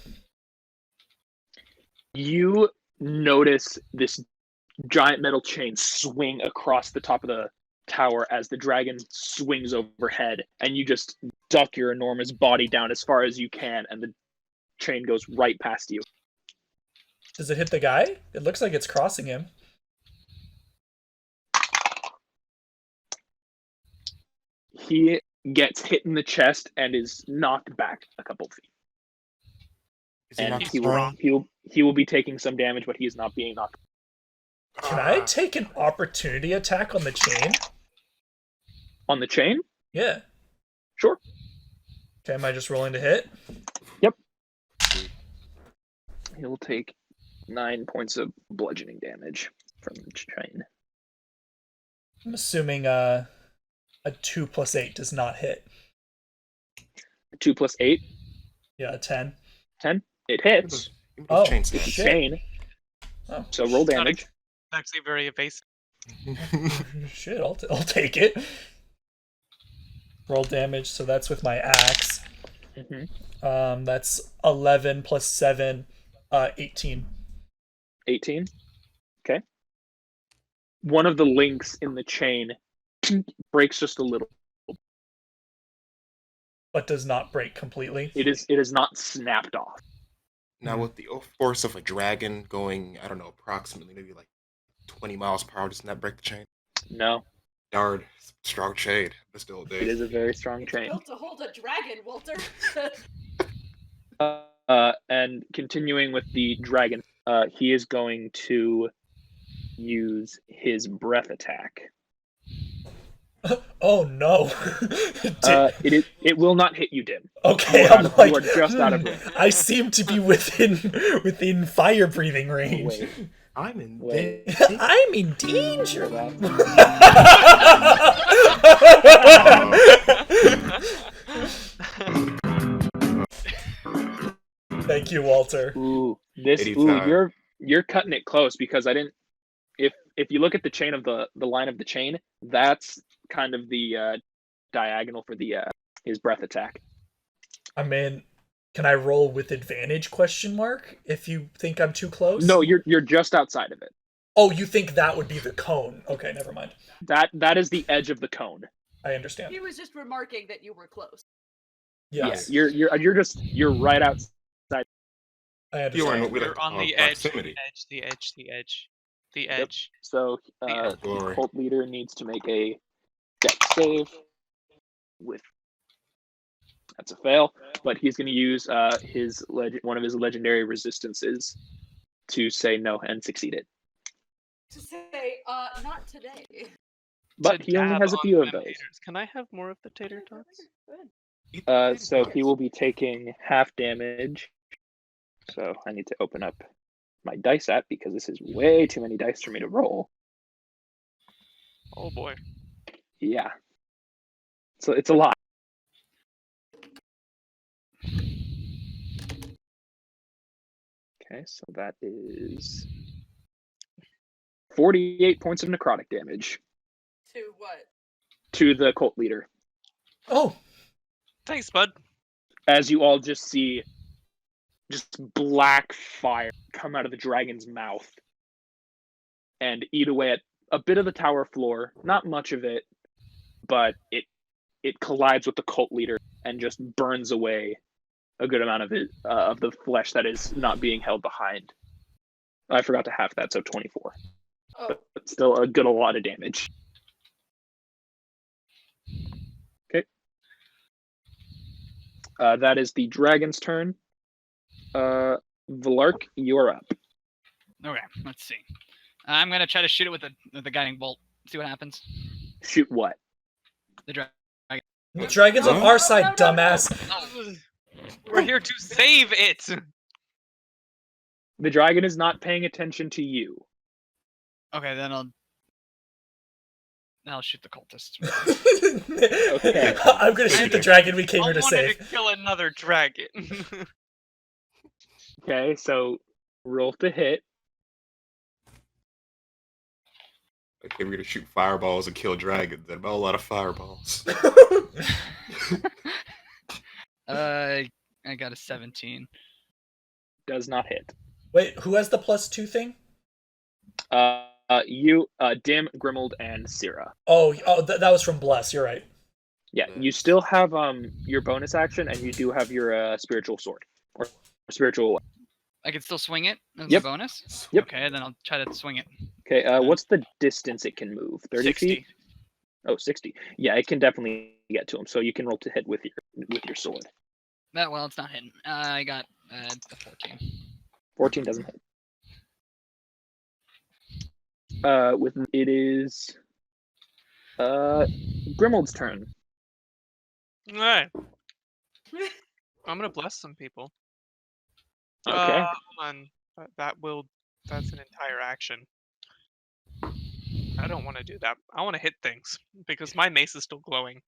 [SPEAKER 1] You notice this giant metal chain swing across the top of the tower as the dragon swings overhead, and you just duck your enormous body down as far as you can, and the chain goes right past you.
[SPEAKER 4] Does it hit the guy? It looks like it's crossing him.
[SPEAKER 1] He gets hit in the chest and is knocked back a couple feet.
[SPEAKER 2] Is he
[SPEAKER 1] And
[SPEAKER 2] not
[SPEAKER 3] he's
[SPEAKER 1] he will,
[SPEAKER 3] strong?
[SPEAKER 1] he will be taking some damage, but he is not being knocked.
[SPEAKER 4] Can I take an opportunity attack on the chain?
[SPEAKER 1] On the chain?
[SPEAKER 4] Yeah.
[SPEAKER 1] Sure.
[SPEAKER 4] Okay, am I just rolling to hit?
[SPEAKER 1] He'll take 9 points of bludgeoning damage from the chain.
[SPEAKER 4] I'm assuming a 2 plus 8 does not hit.
[SPEAKER 1] 2 plus 8,
[SPEAKER 4] Yeah, a 10.
[SPEAKER 1] 10. It hits.
[SPEAKER 4] Oh,
[SPEAKER 2] Chain
[SPEAKER 1] It's a
[SPEAKER 2] stance.
[SPEAKER 4] shit.
[SPEAKER 1] chain,
[SPEAKER 4] Oh,
[SPEAKER 1] so roll
[SPEAKER 3] It's not
[SPEAKER 1] damage.
[SPEAKER 3] actually very evasive.
[SPEAKER 4] shit, I'll take it. Roll damage, so that's with my axe.
[SPEAKER 1] Mm-hmm.
[SPEAKER 4] That's 11 plus 7, 18.
[SPEAKER 1] 18. Okay. One of the links in the chain breaks just a little.
[SPEAKER 4] But does not break completely.
[SPEAKER 1] It is not snapped off.
[SPEAKER 2] Now, with the force of a dragon going, I don't know, approximately maybe like 20 miles per hour, doesn't that break the chain?
[SPEAKER 1] No,
[SPEAKER 2] Darn, strong shade, but still
[SPEAKER 1] it
[SPEAKER 2] did.
[SPEAKER 1] is a very strong chain.
[SPEAKER 5] Built to hold a dragon, Walter.
[SPEAKER 1] And continuing with the dragon, he is going to use his breath attack.
[SPEAKER 4] Oh no.
[SPEAKER 1] It will not hit you, Dimm.
[SPEAKER 4] Okay,
[SPEAKER 1] You
[SPEAKER 4] I'm like,
[SPEAKER 1] are just out of range.
[SPEAKER 4] I seem to be within fire breathing range.
[SPEAKER 1] Wait,
[SPEAKER 2] I'm in
[SPEAKER 1] wait.
[SPEAKER 4] I'm in danger. Thank you, Walter.
[SPEAKER 1] Ooh,
[SPEAKER 2] 85.
[SPEAKER 1] you're cutting it close because I didn't. If you look at the chain of the line of the chain, that's kind of the diagonal for the his breath attack.
[SPEAKER 4] I mean, can I roll with advantage? Question mark. If you think I'm too close.
[SPEAKER 1] No, you're just outside of it.
[SPEAKER 4] Oh, you think that would be the cone? Okay, never mind.
[SPEAKER 1] That is the edge of the cone.
[SPEAKER 4] I understand.
[SPEAKER 5] He was just remarking that you were close.
[SPEAKER 4] Yes,
[SPEAKER 1] Yeah, you're right outside.
[SPEAKER 4] I understand.
[SPEAKER 2] You are what we like
[SPEAKER 3] You're
[SPEAKER 2] to
[SPEAKER 3] on
[SPEAKER 2] call
[SPEAKER 3] the edge,
[SPEAKER 2] proximity.
[SPEAKER 3] the
[SPEAKER 1] Yep.
[SPEAKER 3] edge.
[SPEAKER 1] So
[SPEAKER 2] Oh, glory.
[SPEAKER 1] the cult leader needs to make a dex save. That's a fail, but he's going to use one of his legendary resistances to say no and succeed it.
[SPEAKER 5] To say, not today.
[SPEAKER 1] But
[SPEAKER 3] To
[SPEAKER 1] he only
[SPEAKER 3] dab
[SPEAKER 1] has a
[SPEAKER 3] on
[SPEAKER 1] few of
[SPEAKER 3] them
[SPEAKER 1] those.
[SPEAKER 3] taters. Can I have more of the tater tots?
[SPEAKER 5] Good.
[SPEAKER 1] So he will be taking half damage. So I need to open up my dice app because this is way too many dice for me to roll.
[SPEAKER 3] Oh boy.
[SPEAKER 1] Yeah. So it's a lot. Okay, so that is 48 points of necrotic damage
[SPEAKER 5] To what?
[SPEAKER 1] to the cult leader.
[SPEAKER 4] Oh,
[SPEAKER 3] Thanks, bud.
[SPEAKER 1] As you all just see just black fire come out of the dragon's mouth and eat away at a bit of the tower floor. Not much of it, but it collides with the cult leader and just burns away a good amount of it of the flesh that is not being held behind. I forgot to half that, so 24.
[SPEAKER 5] Oh,
[SPEAKER 1] But still a good a lot of damage. Okay. That is the dragon's turn. Vlark, you're up.
[SPEAKER 6] Okay, let's see. I'm gonna try to shoot it with the guiding bolt. See what happens.
[SPEAKER 1] Shoot what?
[SPEAKER 6] The dragon.
[SPEAKER 4] the dragon's on
[SPEAKER 2] Huh?
[SPEAKER 4] our side, dumbass.
[SPEAKER 3] We're here to save it.
[SPEAKER 1] The dragon is not paying attention to you.
[SPEAKER 6] Okay, then I'll shoot the cultist.
[SPEAKER 1] Okay.
[SPEAKER 4] I'm gonna shoot the dragon we came
[SPEAKER 3] I
[SPEAKER 4] here to
[SPEAKER 3] wanted
[SPEAKER 4] save.
[SPEAKER 3] to kill another dragon.
[SPEAKER 1] Okay, so roll to hit.
[SPEAKER 2] Okay, we're gonna shoot fireballs and kill dragons. That about a lot of fireballs.
[SPEAKER 6] I got a 17.
[SPEAKER 1] Does not hit.
[SPEAKER 4] Wait, who has the +2 thing?
[SPEAKER 1] You, Dimm, Grimuld, and Syrah.
[SPEAKER 4] Oh, that was from Bless. You're right.
[SPEAKER 1] Yeah, you still have your bonus action, and you do have your spiritual sword or spiritual.
[SPEAKER 6] I can still swing it as
[SPEAKER 1] Yep.
[SPEAKER 6] a bonus?
[SPEAKER 1] Yep.
[SPEAKER 6] Okay, then I'll try to swing it.
[SPEAKER 1] Okay, what's the distance it can move? 30
[SPEAKER 6] 60.
[SPEAKER 1] feet? Oh, 60. Yeah, it can definitely get to him. So you can roll to hit with your sword.
[SPEAKER 6] Well, it's not hidden. I got a 14.
[SPEAKER 1] 14 doesn't hit. With it is Grimuld's turn.
[SPEAKER 3] All right. I'm gonna bless some people.
[SPEAKER 1] Okay.
[SPEAKER 3] And that's an entire action. I don't want to do that. I want to hit things because my mace is still glowing.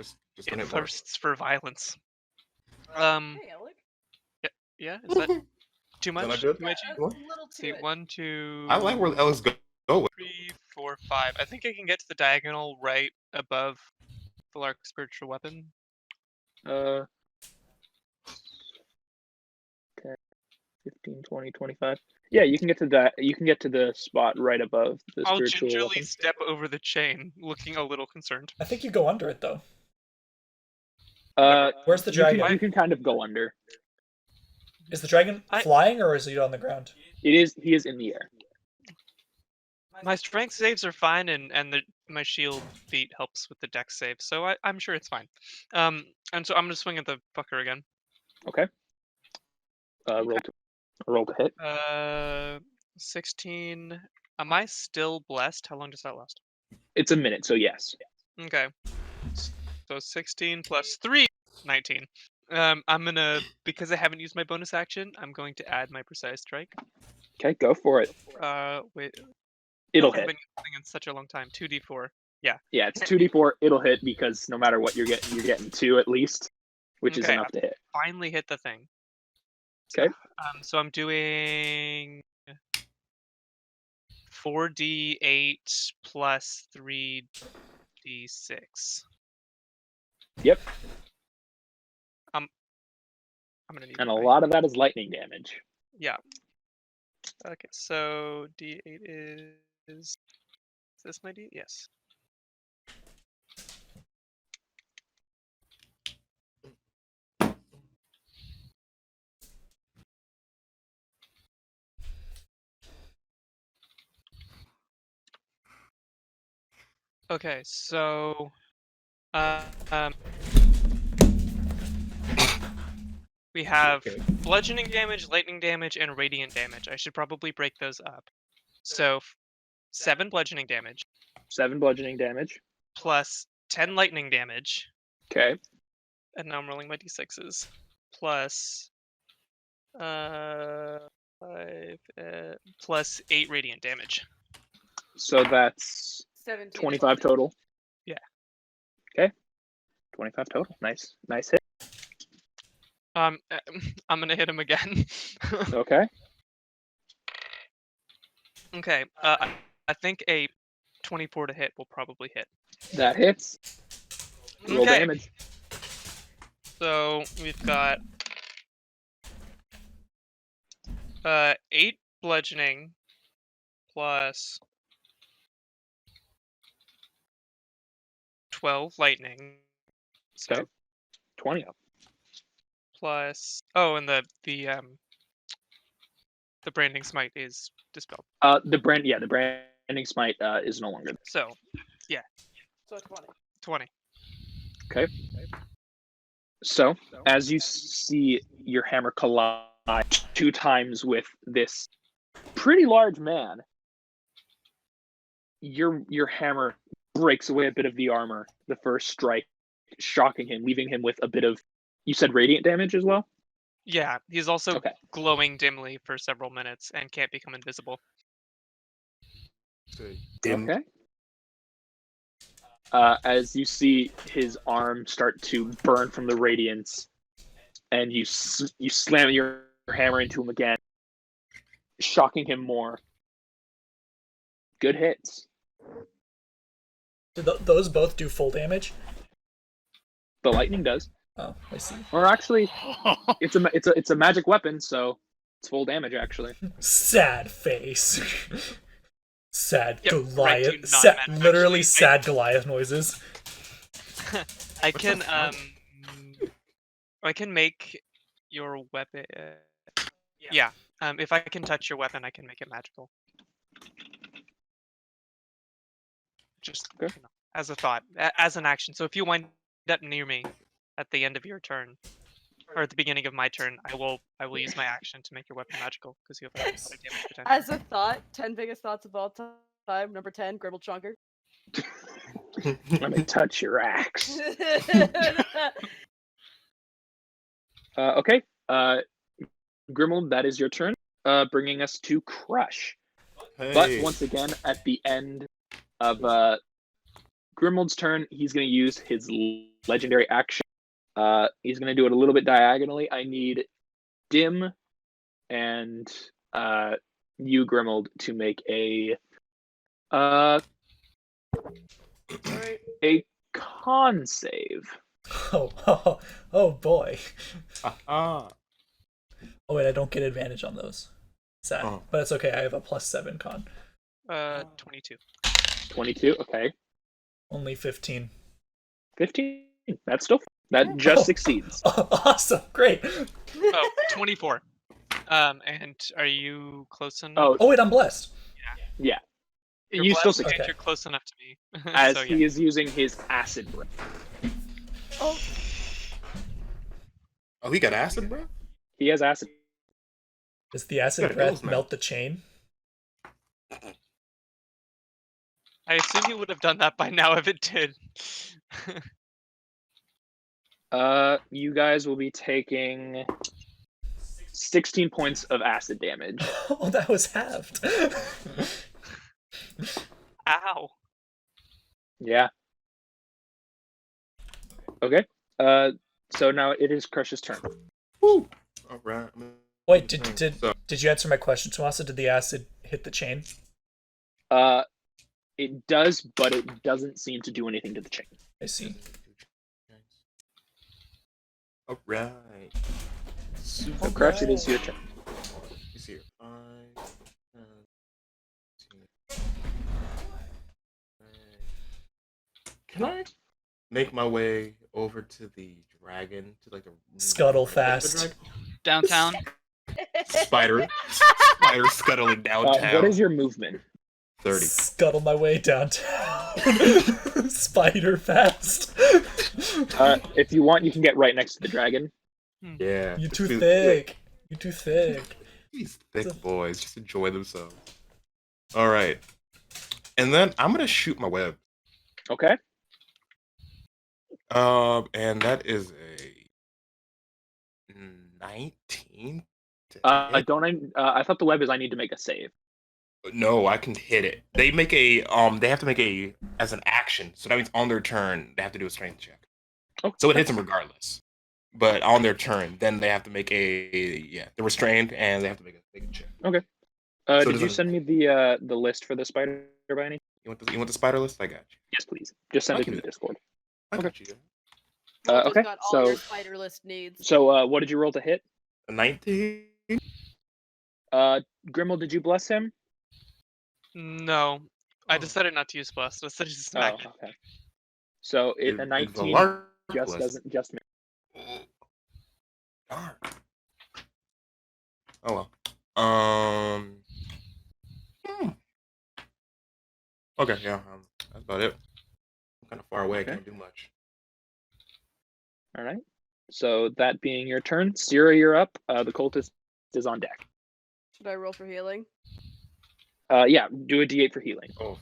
[SPEAKER 2] Just
[SPEAKER 3] It
[SPEAKER 2] don't hit more.
[SPEAKER 3] thirsts for violence.
[SPEAKER 5] hey, Elek.
[SPEAKER 3] Yeah, is that too
[SPEAKER 2] Is that
[SPEAKER 3] much?
[SPEAKER 2] not good?
[SPEAKER 3] Too much?
[SPEAKER 5] That's a little too
[SPEAKER 3] See,
[SPEAKER 5] much.
[SPEAKER 3] 1, 2,
[SPEAKER 2] I like where Ellis go.
[SPEAKER 3] 3, 4, 5. I think I can get to the diagonal right above the Lark spiritual weapon.
[SPEAKER 1] Okay. 15, 20, 25. Yeah, you can get to that. You can get to the spot right above the
[SPEAKER 3] I'll
[SPEAKER 1] spiritual
[SPEAKER 3] gingerly
[SPEAKER 1] weapon.
[SPEAKER 3] step over the chain, looking a little concerned.
[SPEAKER 4] I think you go under it though.
[SPEAKER 1] Where's
[SPEAKER 4] the dragon?
[SPEAKER 1] You can kind of go under.
[SPEAKER 4] Is the dragon flying or is he on the ground?
[SPEAKER 1] It is. He is in the air.
[SPEAKER 3] My strength saves are fine, and my shield feat helps with the dex save, so I'm sure it's fine. And so I'm gonna swing at the fucker again.
[SPEAKER 1] Okay. Roll to hit.
[SPEAKER 3] 16. Am I still blessed? How long does that last?
[SPEAKER 1] It's a minute, so yes.
[SPEAKER 3] Okay. So 16 plus 3, 19. I'm gonna, because I haven't used my bonus action, I'm going to add my precise strike.
[SPEAKER 1] Okay, go for it.
[SPEAKER 3] Wait.
[SPEAKER 1] It'll
[SPEAKER 3] I've
[SPEAKER 1] hit.
[SPEAKER 3] been using in such a long time. 2d4. Yeah.
[SPEAKER 1] Yeah, it's 2d4. It'll hit because no matter what you're getting 2 at least, which is
[SPEAKER 3] Okay,
[SPEAKER 1] enough to hit.
[SPEAKER 3] Finally hit the thing.
[SPEAKER 1] Okay.
[SPEAKER 3] So I'm doing 4d8 plus 3d6.
[SPEAKER 1] Yep.
[SPEAKER 3] I'm gonna need
[SPEAKER 1] And a
[SPEAKER 3] my-
[SPEAKER 1] lot of that is lightning damage.
[SPEAKER 3] Yeah. Okay, so d8 is this my d? Yes. Okay, so we have
[SPEAKER 2] Okay.
[SPEAKER 3] bludgeoning damage, lightning damage, and radiant damage. I should probably break those up. So 7 bludgeoning damage
[SPEAKER 1] 7 bludgeoning damage.
[SPEAKER 3] plus 10 lightning damage,
[SPEAKER 1] Okay.
[SPEAKER 3] and now I'm rolling my d6s, plus 5 plus 8 radiant damage.
[SPEAKER 1] So that's
[SPEAKER 5] 17.
[SPEAKER 1] 25 total.
[SPEAKER 3] Yeah.
[SPEAKER 1] Okay. 25 total. Nice hit.
[SPEAKER 3] I'm gonna hit him again.
[SPEAKER 1] Okay.
[SPEAKER 3] Okay. I think a 24 to hit will probably hit.
[SPEAKER 1] That hits. Roll
[SPEAKER 3] Okay.
[SPEAKER 1] damage.
[SPEAKER 3] So we've got 8 bludgeoning plus 12 lightning. So
[SPEAKER 1] Okay. 20.
[SPEAKER 3] plus and the branding smite is dispelled.
[SPEAKER 1] The branding smite is no longer.
[SPEAKER 3] So
[SPEAKER 5] So 20.
[SPEAKER 3] 20.
[SPEAKER 1] Okay. So as you see your hammer collide 2 times with this pretty large man, your hammer breaks away a bit of the armor. The first strike, shocking him, leaving him with a bit of. You said radiant damage as well?
[SPEAKER 3] Yeah, he's also
[SPEAKER 1] Okay.
[SPEAKER 3] glowing dimly for several minutes and can't become invisible.
[SPEAKER 2] Dimm.
[SPEAKER 1] Okay. As you see his arm start to burn from the radiance, and you slam your hammer into him again, shocking him more. Good hits.
[SPEAKER 4] Did those both do full damage?
[SPEAKER 1] The lightning does,
[SPEAKER 4] Oh, I see.
[SPEAKER 1] or actually, it's a magic weapon, so it's full damage actually.
[SPEAKER 4] Sad face. Sad
[SPEAKER 3] Yep,
[SPEAKER 4] Goliath.
[SPEAKER 3] right, do not
[SPEAKER 4] Sad,
[SPEAKER 3] matter.
[SPEAKER 4] literally
[SPEAKER 3] Actually,
[SPEAKER 4] sad Goliath noises.
[SPEAKER 3] I
[SPEAKER 2] What's
[SPEAKER 3] can
[SPEAKER 2] the
[SPEAKER 3] I can make your weapon. Yeah. If I can touch your weapon, I can make it magical. Just
[SPEAKER 1] Okay.
[SPEAKER 3] as a thought, as an action. So if you wind up near me at the end of your turn, or at the beginning of my turn, I will use my action to make your weapon magical because you have a lot of damage potential.
[SPEAKER 5] As a thought, 10 biggest thoughts of all time. Number 10, Grimuld Chonker.
[SPEAKER 1] Let me touch your axe. Okay. Grimuld, that is your turn. Bringing us to Crush.
[SPEAKER 2] Hey.
[SPEAKER 1] But once again, at the end of Grimuld's turn, he's going to use his legendary action. He's going to do it a little bit diagonally. I need Dimm and you, Grimuld, to make a con save.
[SPEAKER 4] Oh boy.
[SPEAKER 2] Ah.
[SPEAKER 4] Oh wait, I don't get advantage on those. Sad,
[SPEAKER 2] Oh.
[SPEAKER 4] but it's okay. I have a +7 con.
[SPEAKER 3] 22.
[SPEAKER 1] 22. Okay.
[SPEAKER 4] Only 15.
[SPEAKER 1] 15. That's still that just succeeds.
[SPEAKER 4] Awesome, great.
[SPEAKER 3] Oh, 24. And are you close enough?
[SPEAKER 1] Oh,
[SPEAKER 4] Oh wait, I'm blessed.
[SPEAKER 1] yeah.
[SPEAKER 3] You're
[SPEAKER 1] You still
[SPEAKER 3] blessed and
[SPEAKER 1] succeed.
[SPEAKER 4] Okay.
[SPEAKER 3] You're close enough to me.
[SPEAKER 1] As
[SPEAKER 3] So, yeah.
[SPEAKER 1] he is using his acid breath.
[SPEAKER 5] Oh,
[SPEAKER 2] Oh, he got acid, bro?
[SPEAKER 1] He has acid.
[SPEAKER 4] Does the acid
[SPEAKER 2] Gotta
[SPEAKER 4] breath
[SPEAKER 2] goes, man.
[SPEAKER 4] melt the chain?
[SPEAKER 3] I assume he would have done that by now if it did.
[SPEAKER 1] You guys will be taking 16 points of acid damage.
[SPEAKER 4] Oh, that was halved.
[SPEAKER 3] Ow.
[SPEAKER 1] Yeah. Okay. So now it is Crush's turn.
[SPEAKER 2] Woo! All right.
[SPEAKER 4] Wait, did
[SPEAKER 2] So,
[SPEAKER 4] you answer my question, Tomasa? Did the acid hit the chain?
[SPEAKER 1] It does, but it doesn't seem to do anything to the chain.
[SPEAKER 4] I see.
[SPEAKER 2] all right.
[SPEAKER 1] So Crush, it is your turn.
[SPEAKER 2] He's here. 5, 10, 15. Can I make my way over to the dragon to like the
[SPEAKER 4] Scuttle
[SPEAKER 2] the
[SPEAKER 4] fast.
[SPEAKER 2] dragon?
[SPEAKER 6] Downtown.
[SPEAKER 2] Spider scuttling downtown.
[SPEAKER 1] What is your movement?
[SPEAKER 2] 30.
[SPEAKER 4] Scuttle my way downtown. Spider fast.
[SPEAKER 1] If you want, you can get right next to the dragon.
[SPEAKER 2] Yeah.
[SPEAKER 4] You too thick. You too thick.
[SPEAKER 2] These thick boys just enjoy themselves. All right. And then I'm gonna shoot my web.
[SPEAKER 1] Okay.
[SPEAKER 2] And that is a 19. to hit.
[SPEAKER 1] I thought the web is I need to make a save.
[SPEAKER 2] No, I can hit it. They make a they have to make a as an action. So that means on their turn they have to do a strength check.
[SPEAKER 1] Oh,
[SPEAKER 2] So it hits them regardless. But on their turn, then they have to make they're restrained and they have to make a check.
[SPEAKER 1] Okay.
[SPEAKER 2] So
[SPEAKER 1] Did
[SPEAKER 2] does
[SPEAKER 1] you
[SPEAKER 2] it-
[SPEAKER 1] send me the list for the spider by any?
[SPEAKER 2] You want the spider list? I got you.
[SPEAKER 1] Yes, please. Just send
[SPEAKER 2] I
[SPEAKER 1] it to
[SPEAKER 2] can
[SPEAKER 1] the
[SPEAKER 2] do that.
[SPEAKER 1] Discord.
[SPEAKER 2] I
[SPEAKER 1] Okay.
[SPEAKER 2] got you.
[SPEAKER 5] Will just
[SPEAKER 1] okay,
[SPEAKER 5] got all your
[SPEAKER 1] so-
[SPEAKER 5] spider list needs.
[SPEAKER 1] So, what did you roll to hit?
[SPEAKER 2] A 19.
[SPEAKER 1] Grimuld, did you bless him?
[SPEAKER 3] No, I
[SPEAKER 2] Oh.
[SPEAKER 3] decided not to use bless. I decided to
[SPEAKER 1] Oh,
[SPEAKER 3] smack it.
[SPEAKER 1] okay. So a
[SPEAKER 2] It's
[SPEAKER 1] 19
[SPEAKER 2] large
[SPEAKER 1] just
[SPEAKER 2] list.
[SPEAKER 1] doesn't just.
[SPEAKER 2] Darn. Oh well. Okay, yeah. That's about it. I'm kind of far away.
[SPEAKER 1] Okay.
[SPEAKER 2] I can't do much.
[SPEAKER 1] All right. So that being your turn, Sierra, you're up. The cultist is on deck.
[SPEAKER 5] Should I roll for healing?
[SPEAKER 1] Yeah, do a D8 for healing.
[SPEAKER 2] Oh,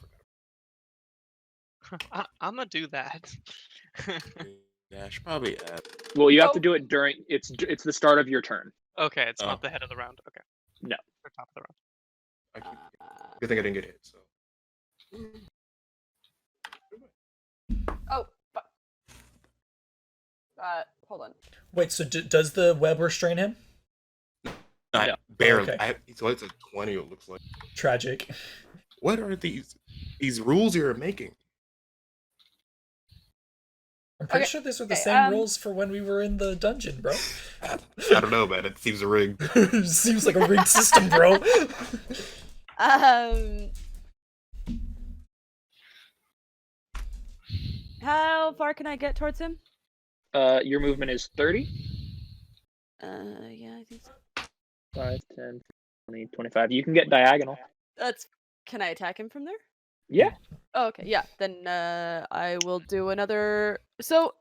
[SPEAKER 3] I'm gonna do that.
[SPEAKER 2] yeah, I should probably add.
[SPEAKER 1] Well, you have
[SPEAKER 5] Oh.
[SPEAKER 1] to do it during. It's the start of your turn.
[SPEAKER 3] Okay, it's
[SPEAKER 2] Oh.
[SPEAKER 3] not the head of the round. Okay.
[SPEAKER 1] No.
[SPEAKER 3] Or top of the round.
[SPEAKER 2] I keep,
[SPEAKER 5] Uh,
[SPEAKER 2] good thing I didn't get hit. So.
[SPEAKER 5] oh, fuck. Hold on.
[SPEAKER 4] Wait, so does the web restrain him?
[SPEAKER 1] No.
[SPEAKER 2] Barely.
[SPEAKER 4] Okay.
[SPEAKER 2] So it's a 20. It looks like.
[SPEAKER 4] Tragic.
[SPEAKER 2] What are these rules you're making?
[SPEAKER 4] I'm pretty
[SPEAKER 5] Okay,
[SPEAKER 4] sure these were the
[SPEAKER 5] okay,
[SPEAKER 4] same rules for when we were in the dungeon, bro.
[SPEAKER 2] I don't know, man. It seems a ring.
[SPEAKER 4] Seems like a rigged system, bro.
[SPEAKER 5] How far can I get towards him?
[SPEAKER 1] Your movement is 30.
[SPEAKER 5] Yeah, I think so.
[SPEAKER 1] 5, 10, 20, 25. You can get diagonal.
[SPEAKER 5] Can I attack him from there?
[SPEAKER 1] Yeah.
[SPEAKER 5] Oh, okay, yeah. Then I will do another. So.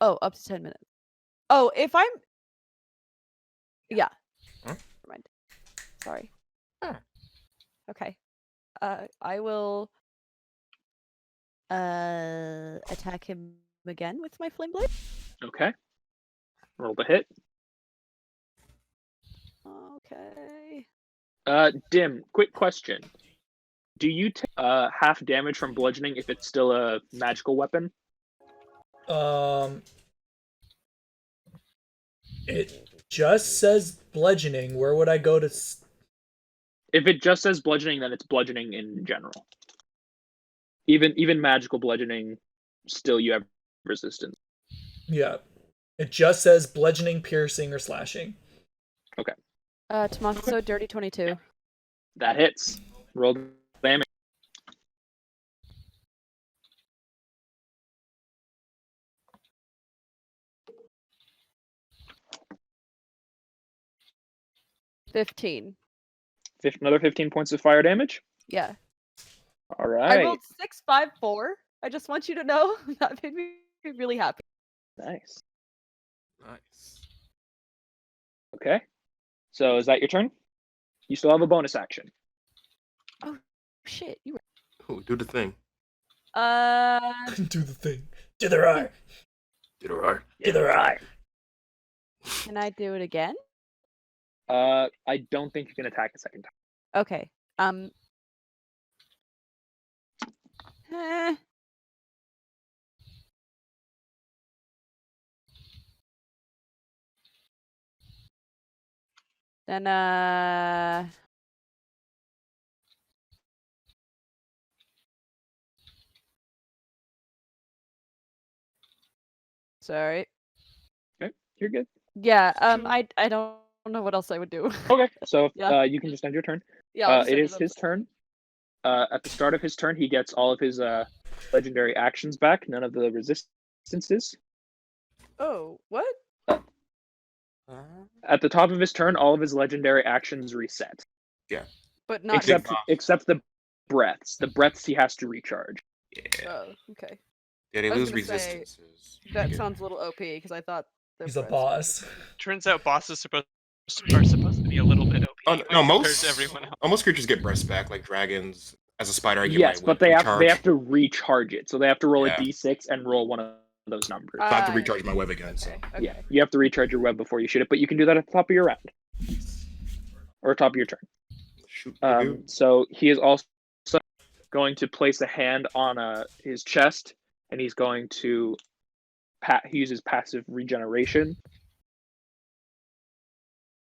[SPEAKER 5] Oh, up to 10 minutes. Oh, if I'm. Yeah.
[SPEAKER 2] Huh?
[SPEAKER 5] Never mind. Sorry.
[SPEAKER 2] Huh.
[SPEAKER 5] Okay. I will. Attack him again with my flame blade.
[SPEAKER 1] Okay. Roll the hit.
[SPEAKER 5] Okay.
[SPEAKER 1] Dimm, quick question. Do you take half damage from bludgeoning if it's still a magical weapon?
[SPEAKER 4] It just says bludgeoning. Where would I go to?
[SPEAKER 1] If it just says bludgeoning, then it's bludgeoning in general. Even magical bludgeoning, still you have resistance.
[SPEAKER 4] Yeah. It just says bludgeoning, piercing, or slashing.
[SPEAKER 5] Tommaso, dirty 22.
[SPEAKER 1] That hits. Roll damage.
[SPEAKER 5] $15.
[SPEAKER 1] Another 15 points of fire damage.
[SPEAKER 5] Yeah.
[SPEAKER 1] All
[SPEAKER 5] I
[SPEAKER 1] right.
[SPEAKER 5] rolled 654. I just want you to know that made me really happy.
[SPEAKER 1] Nice.
[SPEAKER 2] Nice.
[SPEAKER 1] Okay. So is that your turn? You still have a bonus action.
[SPEAKER 5] Shit, you were.
[SPEAKER 2] Oh, do the thing.
[SPEAKER 4] Do the thing. Do the right.
[SPEAKER 2] Did it right.
[SPEAKER 4] Do the right.
[SPEAKER 5] Can I do it again?
[SPEAKER 1] I don't think you can attack a second time.
[SPEAKER 5] Okay. Eh. Then sorry.
[SPEAKER 1] Okay, you're good.
[SPEAKER 5] Yeah, I don't know what else I would do.
[SPEAKER 1] Okay, so
[SPEAKER 5] Yeah.
[SPEAKER 1] you can just end your turn.
[SPEAKER 5] Yeah, I'll just
[SPEAKER 1] It
[SPEAKER 5] end
[SPEAKER 1] is
[SPEAKER 5] up.
[SPEAKER 1] his turn. At the start of his turn, he gets all of his legendary actions back. None of the resistances.
[SPEAKER 5] Oh, what?
[SPEAKER 1] At the top of his turn, all of his legendary actions reset,
[SPEAKER 5] But not.
[SPEAKER 1] except
[SPEAKER 2] buff.
[SPEAKER 1] except the breaths. The breaths he has to recharge.
[SPEAKER 2] Yeah.
[SPEAKER 5] Oh, okay.
[SPEAKER 2] Yeah, they
[SPEAKER 5] I was
[SPEAKER 2] lose
[SPEAKER 5] gonna say,
[SPEAKER 2] resistances.
[SPEAKER 5] That
[SPEAKER 2] Yeah.
[SPEAKER 5] sounds a little OP because I thought
[SPEAKER 4] He's a boss.
[SPEAKER 3] Turns out bosses are supposed to be a little bit OP.
[SPEAKER 2] Oh, no,
[SPEAKER 3] compared
[SPEAKER 2] most
[SPEAKER 3] to everyone else.
[SPEAKER 2] Most creatures get breath back, like dragons. As a spider, I get
[SPEAKER 1] Yes,
[SPEAKER 2] my
[SPEAKER 1] but
[SPEAKER 2] whip
[SPEAKER 1] they
[SPEAKER 2] recharge.
[SPEAKER 1] have to recharge it. So they have to roll
[SPEAKER 2] Yeah.
[SPEAKER 1] a d6 and roll one of those numbers.
[SPEAKER 2] So I have to
[SPEAKER 5] Ah,
[SPEAKER 2] recharge my web again. So
[SPEAKER 5] Okay.
[SPEAKER 1] Yeah, you have to recharge your web before you shoot it, but you can do that at the top of your round or top of your turn.
[SPEAKER 2] shoot.
[SPEAKER 1] So he is also going to place a hand on his chest, and he's going to he uses passive regeneration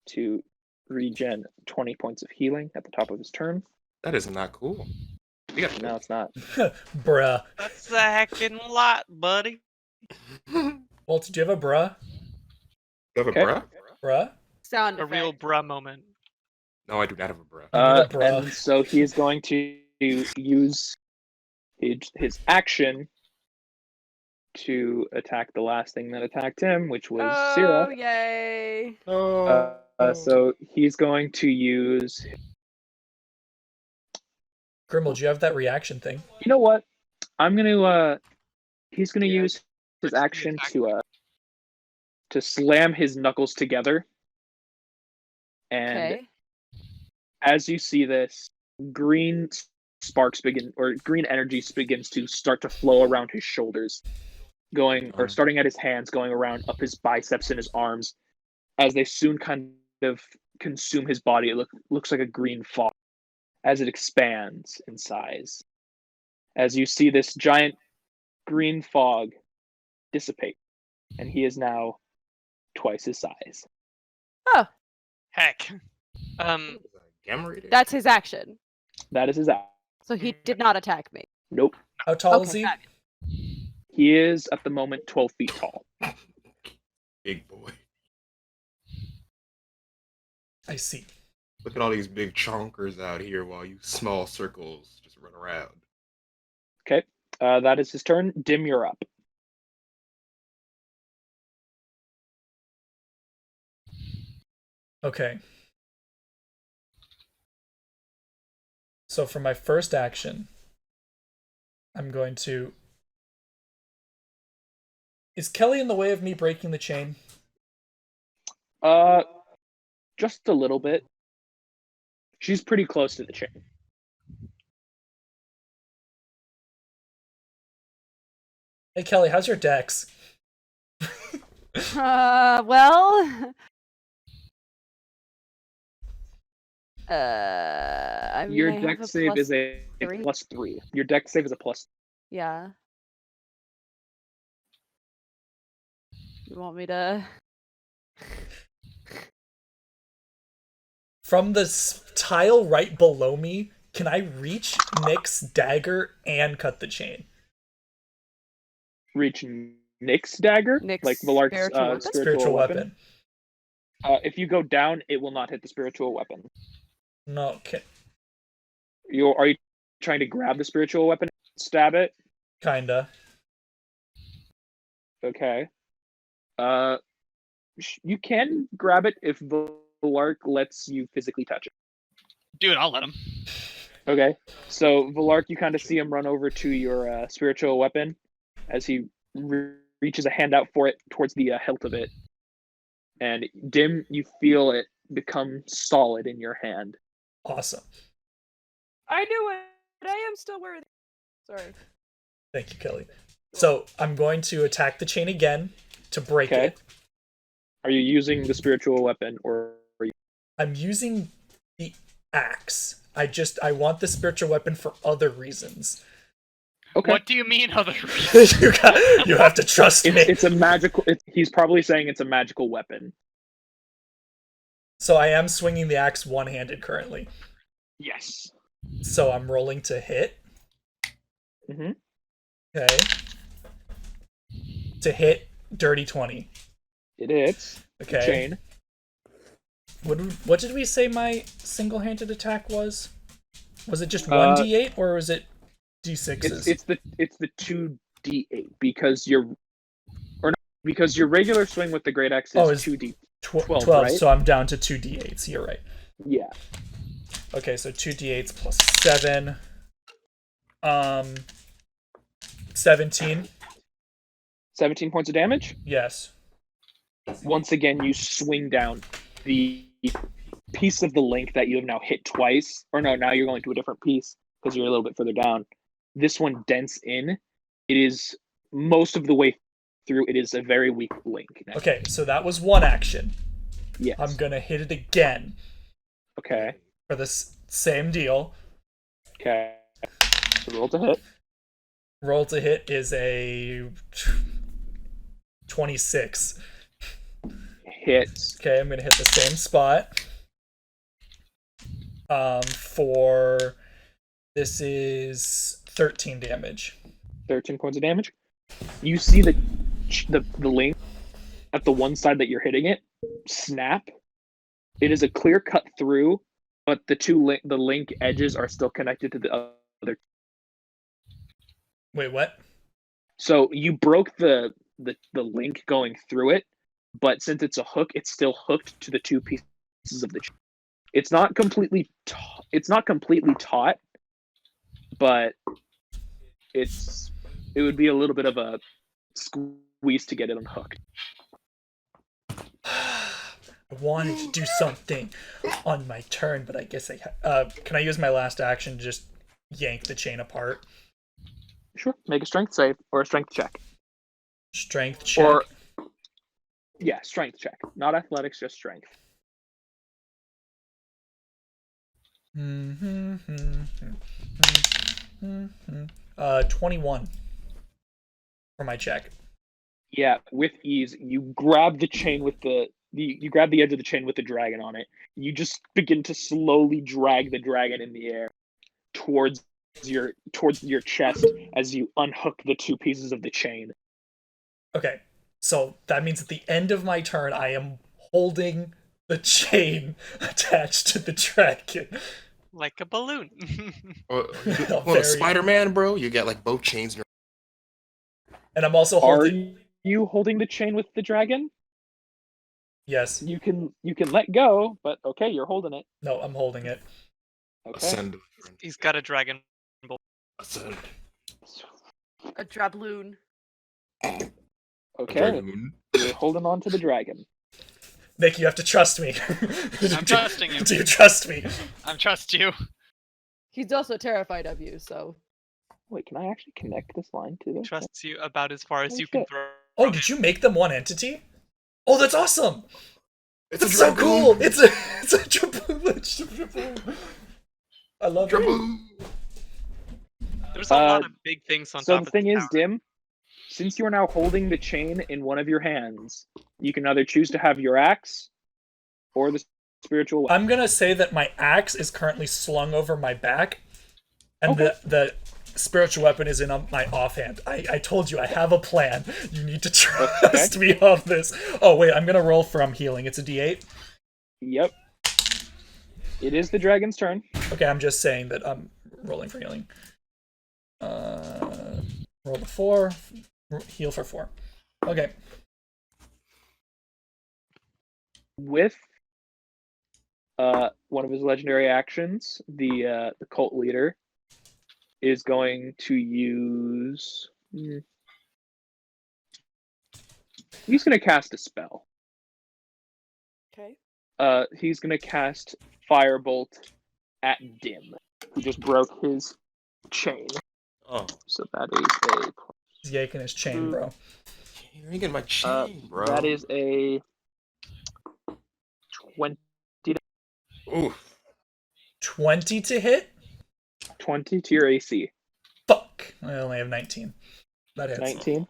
[SPEAKER 1] to regen 20 points of healing at the top of his turn.
[SPEAKER 2] That is not cool. You got
[SPEAKER 1] No, it's not.
[SPEAKER 4] Bruh.
[SPEAKER 3] That's a heckin' lot, buddy.
[SPEAKER 4] Walter, do you have a bruh?
[SPEAKER 2] You have a
[SPEAKER 1] Okay.
[SPEAKER 2] bruh?
[SPEAKER 4] Bruh?
[SPEAKER 5] Sound
[SPEAKER 3] A real
[SPEAKER 5] effect.
[SPEAKER 3] bruh moment.
[SPEAKER 2] No, I do not have a bruh.
[SPEAKER 4] I need a bruh.
[SPEAKER 1] And so he is going to use his action to attack the last thing that attacked him, which was
[SPEAKER 5] Oh,
[SPEAKER 1] Syrah.
[SPEAKER 5] yay.
[SPEAKER 1] So he's going to use.
[SPEAKER 4] Grimuld, do you have that reaction thing?
[SPEAKER 1] You know what? I'm gonna. He's gonna use his action to slam his knuckles together. And
[SPEAKER 5] Okay.
[SPEAKER 1] as you see this, green sparks begin, or green energy begins to start to flow around his shoulders, starting at his hands, going around up his biceps and his arms. As they soon kind of consume his body, it looks like a green fog as it expands in size. As you see this giant green fog dissipate, and he is now twice his size.
[SPEAKER 3] Heck.
[SPEAKER 2] Gamma rated?
[SPEAKER 5] That's his action.
[SPEAKER 1] That is his act.
[SPEAKER 5] So he did not attack me.
[SPEAKER 1] Nope.
[SPEAKER 4] How tall is
[SPEAKER 5] Okay,
[SPEAKER 4] he?
[SPEAKER 5] fabulous.
[SPEAKER 1] He is at the moment 12 feet tall.
[SPEAKER 2] Big boy.
[SPEAKER 4] I see.
[SPEAKER 2] Look at all these big chonkers out here while you small circles just run around.
[SPEAKER 1] Okay. That is his turn. Dimm, you're up.
[SPEAKER 4] Okay. So for my first action, I'm going to... Is Kelly in the way of me breaking the chain?
[SPEAKER 1] Just a little bit. She's pretty close to the chain.
[SPEAKER 4] Hey Kelly, how's your dex?
[SPEAKER 5] Well... I mean,
[SPEAKER 1] Your
[SPEAKER 5] I have
[SPEAKER 1] dex
[SPEAKER 5] a
[SPEAKER 1] save
[SPEAKER 5] plus
[SPEAKER 1] is a
[SPEAKER 5] three.
[SPEAKER 1] +3. Your dex save is a plus.
[SPEAKER 5] Yeah. You want me to...
[SPEAKER 4] From the tile right below me, can I reach Nick's dagger and cut the chain?
[SPEAKER 1] Reach Nick's dagger,
[SPEAKER 5] Nick's
[SPEAKER 1] like Valark's
[SPEAKER 5] spiritual weapon?
[SPEAKER 1] spiritual weapon. If you go down, it will not hit the spiritual weapon.
[SPEAKER 4] No, okay.
[SPEAKER 1] Are you trying to grab the spiritual weapon, stab it?
[SPEAKER 4] Kinda.
[SPEAKER 1] Okay. You can grab it if Valark lets you physically touch it.
[SPEAKER 6] Dude, I'll let him.
[SPEAKER 1] Okay. So Valark, you kind of see him run over to your spiritual weapon as he reaches a hand out for it towards the hilt of it. And Dimm, you feel it become solid in your hand.
[SPEAKER 4] Awesome.
[SPEAKER 5] I knew it! I am still worthy. Sorry.
[SPEAKER 4] Thank you, Kelly. So I'm going to attack the chain again to break
[SPEAKER 1] Okay.
[SPEAKER 4] it.
[SPEAKER 1] Are you using the spiritual weapon, or are you...
[SPEAKER 4] I'm using the axe. I want the spiritual weapon for other reasons.
[SPEAKER 1] Okay.
[SPEAKER 6] What do you mean other reasons?
[SPEAKER 4] you have to trust me.
[SPEAKER 1] It's a magical... he's probably saying it's a magical weapon.
[SPEAKER 4] So I am swinging the axe one-handed currently.
[SPEAKER 1] Yes.
[SPEAKER 4] So I'm rolling to hit.
[SPEAKER 1] Mm-hmm.
[SPEAKER 4] Okay. To hit, dirty 20.
[SPEAKER 1] It hits.
[SPEAKER 4] Okay.
[SPEAKER 1] Chain.
[SPEAKER 4] What did we say my single-handed attack was? Was it just 1d8 or was it d6s?
[SPEAKER 1] It's the 2d8 because your regular swing with the great axe is 2d.
[SPEAKER 4] 12,
[SPEAKER 1] right?
[SPEAKER 4] so I'm down to 2d8s. You're right.
[SPEAKER 1] Yeah.
[SPEAKER 4] Okay, so 2d8s plus 7. 17.
[SPEAKER 1] 17 points of damage.
[SPEAKER 4] Yes.
[SPEAKER 1] Once again, you swing down the piece of the link that you have now hit twice. Or no, now you're going to a different piece because you're a little bit further down. This one dents in. It is most of the way through. It is a very weak link. Now.
[SPEAKER 4] Okay, so that was one action.
[SPEAKER 1] Yes.
[SPEAKER 4] I'm gonna hit it again
[SPEAKER 1] Okay.
[SPEAKER 4] for this same deal.
[SPEAKER 1] Okay. Roll to hit.
[SPEAKER 4] Roll to hit is a 26.
[SPEAKER 1] Hits.
[SPEAKER 4] Okay, I'm gonna hit the same spot. For this is 13 damage.
[SPEAKER 1] 13 points of damage. You see the link at the one side that you're hitting it snap. It is a clear cut through, but the link edges are still connected to the other.
[SPEAKER 4] Wait, what?
[SPEAKER 1] So you broke the link going through it, but since it's a hook, it's still hooked to the two pieces of the chain. It's not completely taut, but it would be a little bit of a squeeze to get it unhooked.
[SPEAKER 4] I wanted to do something on my turn, but I guess can I use my last action to just yank the chain apart?
[SPEAKER 1] Sure. Make a strength save or a strength check.
[SPEAKER 4] Strength check.
[SPEAKER 1] Or yeah, strength check. Not athletics, just strength.
[SPEAKER 4] 21 for my check.
[SPEAKER 1] Yeah, with ease, you grab the chain with you grab the edge of the chain with the dragon on it. You just begin to slowly drag the dragon in the air towards your chest as you unhook the two pieces of the chain.
[SPEAKER 4] Okay, so that means at the end of my turn, I am holding the chain attached to the dragon.
[SPEAKER 3] Like a balloon.
[SPEAKER 2] Well, Spider-Man, bro, you got like both chains.
[SPEAKER 4] And I'm also holding.
[SPEAKER 1] Are you holding the chain with the dragon?
[SPEAKER 4] Yes.
[SPEAKER 1] You can let go, but okay, you're holding it.
[SPEAKER 4] No, I'm holding it.
[SPEAKER 1] Okay.
[SPEAKER 2] Ascend.
[SPEAKER 3] He's got a dragon.
[SPEAKER 2] Ascend.
[SPEAKER 5] A drabloon.
[SPEAKER 1] Okay.
[SPEAKER 2] Dragoon.
[SPEAKER 1] You're holding on to the dragon.
[SPEAKER 4] Nick, you have to trust me.
[SPEAKER 6] I'm trusting you.
[SPEAKER 4] Do you trust me?
[SPEAKER 6] I trust you.
[SPEAKER 5] He's also terrified of you, so.
[SPEAKER 1] Wait, can I actually connect this line to this?
[SPEAKER 3] Trusts you about as far as
[SPEAKER 1] Oh,
[SPEAKER 3] you can
[SPEAKER 1] shit.
[SPEAKER 3] throw.
[SPEAKER 4] Oh, did you make them one entity? Oh, that's awesome!
[SPEAKER 2] It's
[SPEAKER 4] That's so cool! It's a draboon. I love it.
[SPEAKER 2] Dragoon.
[SPEAKER 3] There's a lot of big things on
[SPEAKER 1] So
[SPEAKER 3] top
[SPEAKER 1] the
[SPEAKER 3] of
[SPEAKER 1] thing
[SPEAKER 3] the
[SPEAKER 1] is,
[SPEAKER 3] tower.
[SPEAKER 1] Dimm, since you are now holding the chain in one of your hands, you can either choose to have your axe or the spiritual weapon.
[SPEAKER 4] I'm gonna say that my axe is currently slung over my back, and
[SPEAKER 1] Okay.
[SPEAKER 4] the spiritual weapon is in my offhand. I told you I have a plan. You need to trust me on this. Oh wait, I'm gonna roll from healing. It's a D8.
[SPEAKER 1] Yep. It is the dragon's turn.
[SPEAKER 4] Okay, I'm just saying that I'm rolling for healing. Roll the 4, heal for 4. Okay.
[SPEAKER 1] With one of his legendary actions, the cult leader is going to use. He's going to cast a spell.
[SPEAKER 5] Okay.
[SPEAKER 1] He's going to cast Firebolt at Dimm, who just broke his chain.
[SPEAKER 2] Oh,
[SPEAKER 1] So that is a.
[SPEAKER 4] He's yanking his chain, bro.
[SPEAKER 2] you're getting my chain, bro.
[SPEAKER 1] That is a 20
[SPEAKER 2] Ooh.
[SPEAKER 4] 20 to hit?
[SPEAKER 1] to your AC.
[SPEAKER 4] Fuck. I only have 19. That hits.
[SPEAKER 1] 19.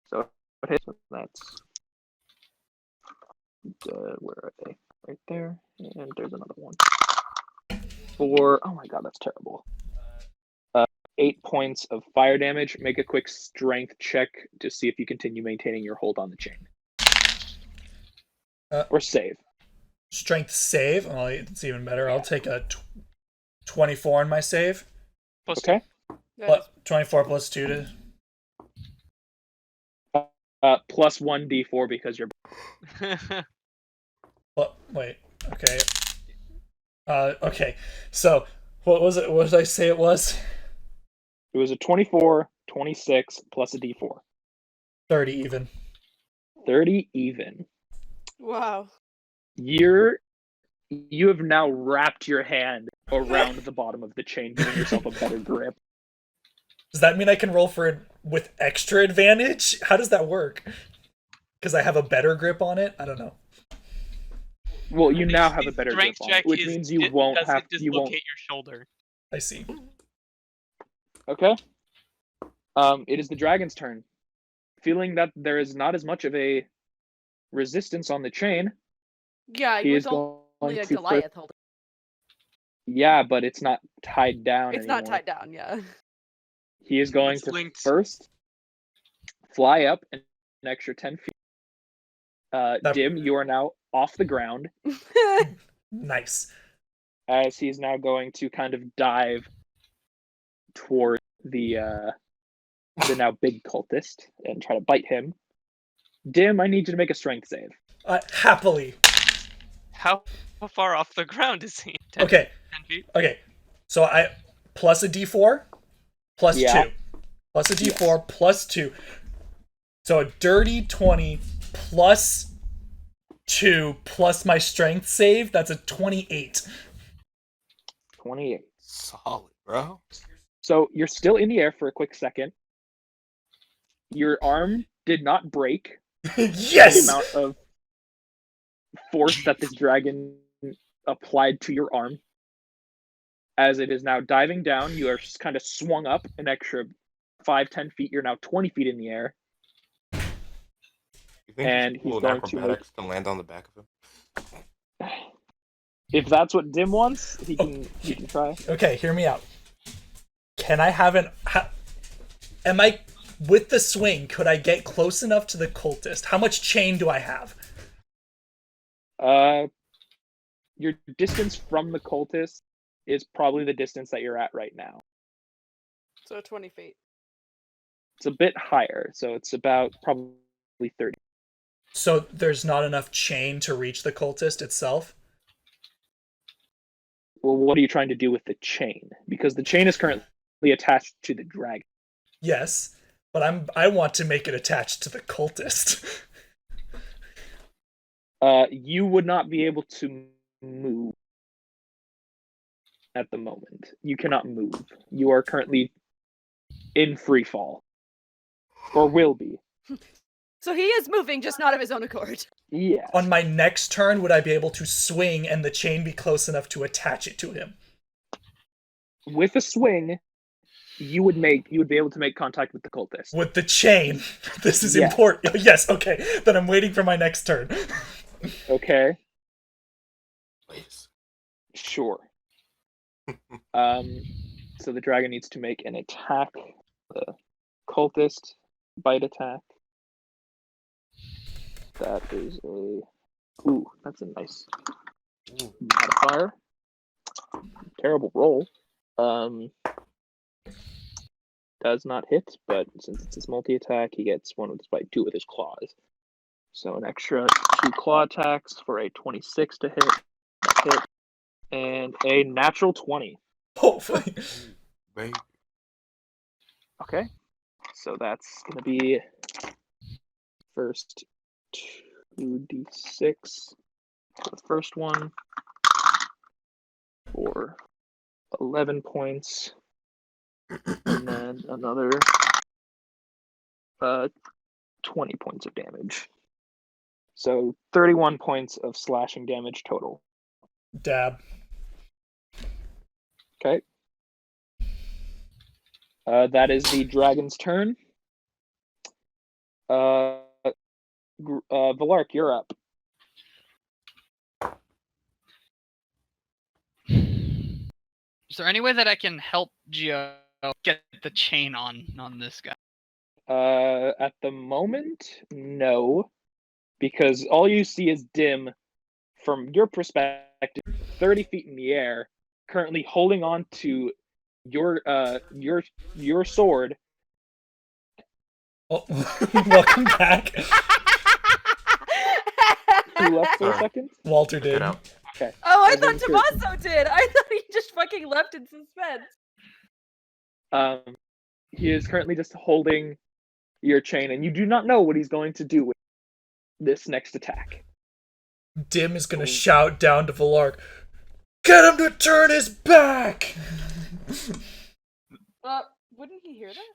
[SPEAKER 1] So what hits? That's. Where are they? Right there. And there's another one. Oh my god, that's terrible. 8 points of fire damage. Make a quick strength check to see if you continue maintaining your hold on the chain. Or save.
[SPEAKER 4] Strength save? Oh, it's even better. I'll take a 24 in my save.
[SPEAKER 1] Okay.
[SPEAKER 4] Plus, 24 plus 2 to...
[SPEAKER 1] Plus 1d4 because you're.
[SPEAKER 4] What? Wait. Okay. Okay. So, what was it? What did I say it was?
[SPEAKER 1] It was a 24, 26 plus a d4.
[SPEAKER 4] 30 even.
[SPEAKER 1] 30 even.
[SPEAKER 5] Wow.
[SPEAKER 1] You have now wrapped your hand around the bottom of the chain, giving yourself a better grip.
[SPEAKER 4] Does that mean I can roll for it with extra advantage? How does that work? Because I have a better grip on it? I don't know.
[SPEAKER 1] Well, you now have a better grip
[SPEAKER 3] strength
[SPEAKER 1] on
[SPEAKER 3] check
[SPEAKER 1] it, which means you won't have. You won't.
[SPEAKER 3] dislocate your shoulder.
[SPEAKER 4] I see.
[SPEAKER 1] Okay. It is the dragon's turn. Feeling that there is not as much of a resistance on the chain,
[SPEAKER 5] Yeah,
[SPEAKER 1] he
[SPEAKER 5] he
[SPEAKER 1] is
[SPEAKER 5] was only
[SPEAKER 1] going
[SPEAKER 5] a
[SPEAKER 1] to
[SPEAKER 5] Goliath holder.
[SPEAKER 1] Yeah, but it's not tied down
[SPEAKER 5] It's
[SPEAKER 1] anymore.
[SPEAKER 5] not tied down, yeah.
[SPEAKER 1] He is going
[SPEAKER 3] It's
[SPEAKER 1] to
[SPEAKER 3] linked.
[SPEAKER 1] first fly up an extra 10 feet.
[SPEAKER 4] That-
[SPEAKER 1] Dimm, you are now off the ground,
[SPEAKER 4] Nice.
[SPEAKER 1] as he's now going to kind of dive toward the now big cultist and try to bite him. Dimm, I need you to make a strength save.
[SPEAKER 4] Happily.
[SPEAKER 3] How far off the ground is he? 10,
[SPEAKER 4] Okay.
[SPEAKER 3] 10 feet?
[SPEAKER 4] Okay. So I plus a d4 plus
[SPEAKER 1] Yeah.
[SPEAKER 4] 2. Plus a d4 plus 2. So a dirty 20 plus 2 plus my strength save, that's a 28.
[SPEAKER 1] 28.
[SPEAKER 2] Solid, bro.
[SPEAKER 1] So you're still in the air for a quick second. Your arm did not break the
[SPEAKER 4] Yes!
[SPEAKER 1] amount of force that this dragon applied to your arm. As it is now diving down, you are kind of swung up an extra 5-10 feet. You're now 20 feet in the air.
[SPEAKER 2] You think
[SPEAKER 1] And
[SPEAKER 2] his
[SPEAKER 1] he's
[SPEAKER 2] cool
[SPEAKER 1] going to
[SPEAKER 2] acrobatics can land on the back of him?
[SPEAKER 1] If that's what Dimm wants, he can try.
[SPEAKER 4] Okay, hear me out. Can I have am I with the swing, could I get close enough to the cultist? How much chain do I have?
[SPEAKER 1] Your distance from the cultist is probably the distance that you're at right now.
[SPEAKER 5] So 20 feet.
[SPEAKER 1] It's a bit higher, so it's about probably 30.
[SPEAKER 4] So there's not enough chain to reach the cultist itself?
[SPEAKER 1] Well, what are you trying to do with the chain? Because the chain is currently attached to the dragon.
[SPEAKER 4] Yes, but I want to make it attached to the cultist.
[SPEAKER 1] You would not be able to move at the moment. You cannot move. You are currently in free fall. Or will be.
[SPEAKER 5] So he is moving, just not of his own accord.
[SPEAKER 1] Yeah.
[SPEAKER 4] On my next turn, would I be able to swing and the chain be close enough to attach it to him?
[SPEAKER 1] With a swing, you would be able to make contact with the cultist.
[SPEAKER 4] With the chain. This is
[SPEAKER 1] Yes.
[SPEAKER 4] important. Yes, okay. Then I'm waiting for my next turn.
[SPEAKER 1] Okay.
[SPEAKER 2] Please.
[SPEAKER 1] Sure. So the dragon needs to make an attack. The cultist bite attack. That is that's a nice modifier. Terrible roll. Does not hit, but since it's his multi-attack, he gets one with his bite, 2 with his claws. So an extra 2 claw attacks for a 26 to hit, and a natural 20.
[SPEAKER 4] Hopefully.
[SPEAKER 2] Baby.
[SPEAKER 1] Okay, so that's gonna be first 2d6 for the first one for 11 points, and then another 20 points of damage. So 31 points of slashing damage total.
[SPEAKER 4] Dab.
[SPEAKER 1] Okay. That is the dragon's turn. Valark, you're up.
[SPEAKER 6] Is there any way that I can help Geo get the chain on this guy?
[SPEAKER 1] At the moment, no, because all you see is Dimm, from your perspective, 30 feet in the air, currently holding on to your sword.
[SPEAKER 4] Oh, welcome back.
[SPEAKER 1] Who left for a
[SPEAKER 2] Sorry.
[SPEAKER 1] second?
[SPEAKER 4] Walter
[SPEAKER 2] Get
[SPEAKER 4] did.
[SPEAKER 2] out.
[SPEAKER 1] Okay.
[SPEAKER 5] Oh, I
[SPEAKER 1] I
[SPEAKER 5] thought
[SPEAKER 1] didn't hear-
[SPEAKER 5] Tommaso did. I thought he just fucking left in suspense.
[SPEAKER 1] He is currently just holding your chain, and you do not know what he's going to do with this next attack.
[SPEAKER 4] Dimm is gonna shout down to Valark, "Get him to turn his back!"
[SPEAKER 5] Wouldn't he hear that?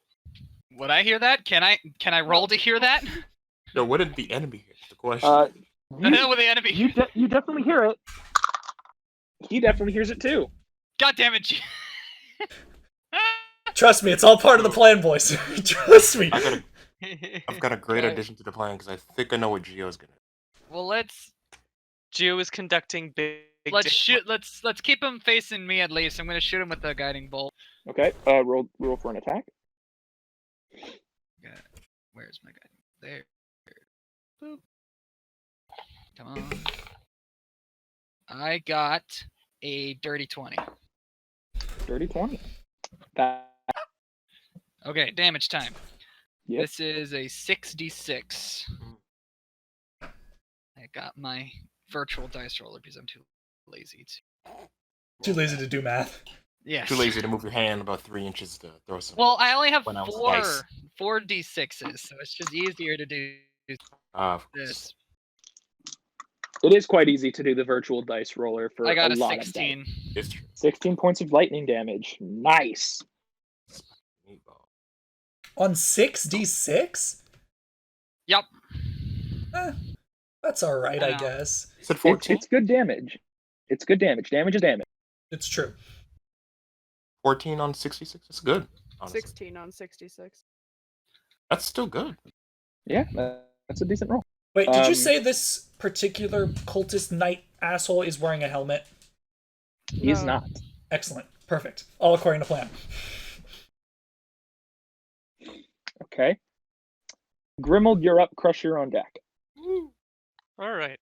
[SPEAKER 6] Would I hear that? Can I roll to hear that?
[SPEAKER 2] No, what did the enemy hear? The question.
[SPEAKER 6] The hell with the enemy.
[SPEAKER 1] You definitely hear it. He definitely hears it too.
[SPEAKER 6] God damn it.
[SPEAKER 4] Trust me, it's all part of the plan, boys. Trust me.
[SPEAKER 2] I've got a great
[SPEAKER 6] Okay.
[SPEAKER 2] addition to the plan because I think I know what Gio's gonna.
[SPEAKER 6] Well, let's
[SPEAKER 3] Geo is conducting big.
[SPEAKER 6] let's
[SPEAKER 3] Dick-
[SPEAKER 6] shoot. Let's keep him facing me at least. I'm gonna shoot him with the guiding bolt.
[SPEAKER 1] Okay. Roll for an attack.
[SPEAKER 6] Where's my guiding? There. Boop. Come on. I got a dirty 20.
[SPEAKER 1] Dirty 20. That.
[SPEAKER 6] Okay, damage time.
[SPEAKER 1] Yep.
[SPEAKER 6] This is a 6d6. I got my virtual dice roller because I'm too lazy to.
[SPEAKER 4] Too lazy to do math.
[SPEAKER 6] Yes.
[SPEAKER 2] Too lazy to move your hand about 3 inches to throw some.
[SPEAKER 6] Well, I only have
[SPEAKER 2] When I was
[SPEAKER 6] four
[SPEAKER 2] dice.
[SPEAKER 6] 4d6s, so it's just easier to do this.
[SPEAKER 1] It is quite easy to do the virtual dice roller for
[SPEAKER 6] I got
[SPEAKER 1] a
[SPEAKER 6] a
[SPEAKER 1] lot of
[SPEAKER 6] 16.
[SPEAKER 1] them.
[SPEAKER 2] It's true.
[SPEAKER 1] 16 points of lightning damage. Nice.
[SPEAKER 2] Meatball.
[SPEAKER 4] On 6d6?
[SPEAKER 6] Yep.
[SPEAKER 4] That's alright,
[SPEAKER 6] I
[SPEAKER 4] I
[SPEAKER 6] know.
[SPEAKER 4] guess.
[SPEAKER 2] You said 14?
[SPEAKER 1] It's good damage. It's good damage. Damage is damage.
[SPEAKER 4] It's true.
[SPEAKER 2] 14 on 66? That's good. Honestly.
[SPEAKER 5] 16 on 66.
[SPEAKER 2] That's still good.
[SPEAKER 1] Yeah, that's a decent roll.
[SPEAKER 4] Wait, did you
[SPEAKER 1] Um,
[SPEAKER 4] say this particular cultist knight asshole is wearing a helmet?
[SPEAKER 1] He's
[SPEAKER 5] No.
[SPEAKER 1] not.
[SPEAKER 4] Excellent. Perfect. All according to plan.
[SPEAKER 1] Okay. Grimuld, you're up. Crush, you're on deck.
[SPEAKER 3] All right.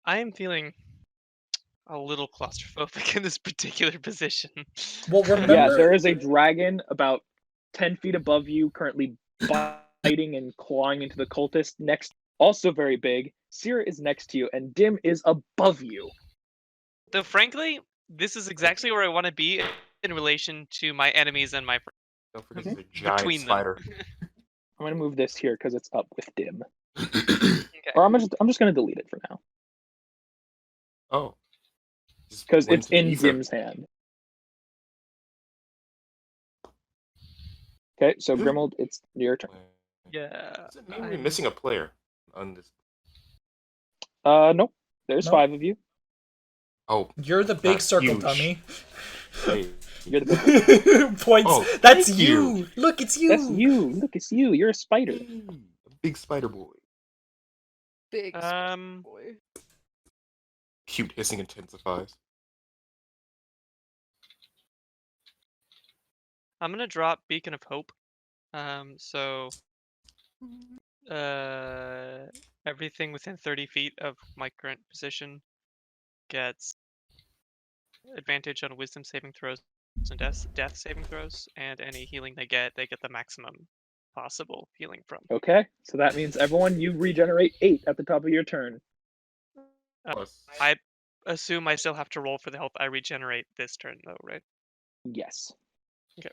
[SPEAKER 3] I am feeling a little claustrophobic in this particular position.
[SPEAKER 4] Well, remember...
[SPEAKER 1] Yeah, there is a dragon about 10 feet above you, currently biting and clawing into the cultist. Next, also very big. Sierra is next to you, and Dimm is above you.
[SPEAKER 3] Though, frankly, this is exactly where I want to be in relation to my enemies and my friends.
[SPEAKER 2] Don't forget there's a giant
[SPEAKER 3] Between them.
[SPEAKER 2] spider.
[SPEAKER 1] I'm gonna move this here because it's up with Dimm.
[SPEAKER 3] Okay.
[SPEAKER 1] Or I'm just gonna delete it for now
[SPEAKER 2] Oh. Just
[SPEAKER 1] because
[SPEAKER 2] went
[SPEAKER 1] it's
[SPEAKER 2] to the
[SPEAKER 1] in
[SPEAKER 2] ether.
[SPEAKER 1] Dimm's hand. Okay, so Grimuld, it's your turn.
[SPEAKER 3] Yeah.
[SPEAKER 2] Does it mean we're missing a player on this?
[SPEAKER 1] Nope. There's
[SPEAKER 4] No.
[SPEAKER 1] 5 of you.
[SPEAKER 2] Oh,
[SPEAKER 4] You're the big
[SPEAKER 2] That's
[SPEAKER 4] circle
[SPEAKER 2] huge.
[SPEAKER 4] dummy.
[SPEAKER 2] hey.
[SPEAKER 1] You're the big.
[SPEAKER 4] Points.
[SPEAKER 2] Oh,
[SPEAKER 4] That's
[SPEAKER 2] thank
[SPEAKER 4] you.
[SPEAKER 2] you.
[SPEAKER 4] Look, it's you.
[SPEAKER 1] That's you. Look, it's you. You're a spider.
[SPEAKER 2] A big spider boy.
[SPEAKER 5] Big
[SPEAKER 3] Um.
[SPEAKER 5] boy.
[SPEAKER 2] Cute hissing intensifies.
[SPEAKER 3] I'm gonna drop Beacon of Hope. So everything within 30 feet of my current position gets advantage on Wisdom saving throws and death saving throws, and any healing they get the maximum possible healing from.
[SPEAKER 1] Okay, so that means everyone, you regenerate 8 at the top of your turn.
[SPEAKER 2] Plus,
[SPEAKER 3] I assume I still have to roll for the health I regenerate this turn, though, right?
[SPEAKER 1] Yes.
[SPEAKER 3] Okay.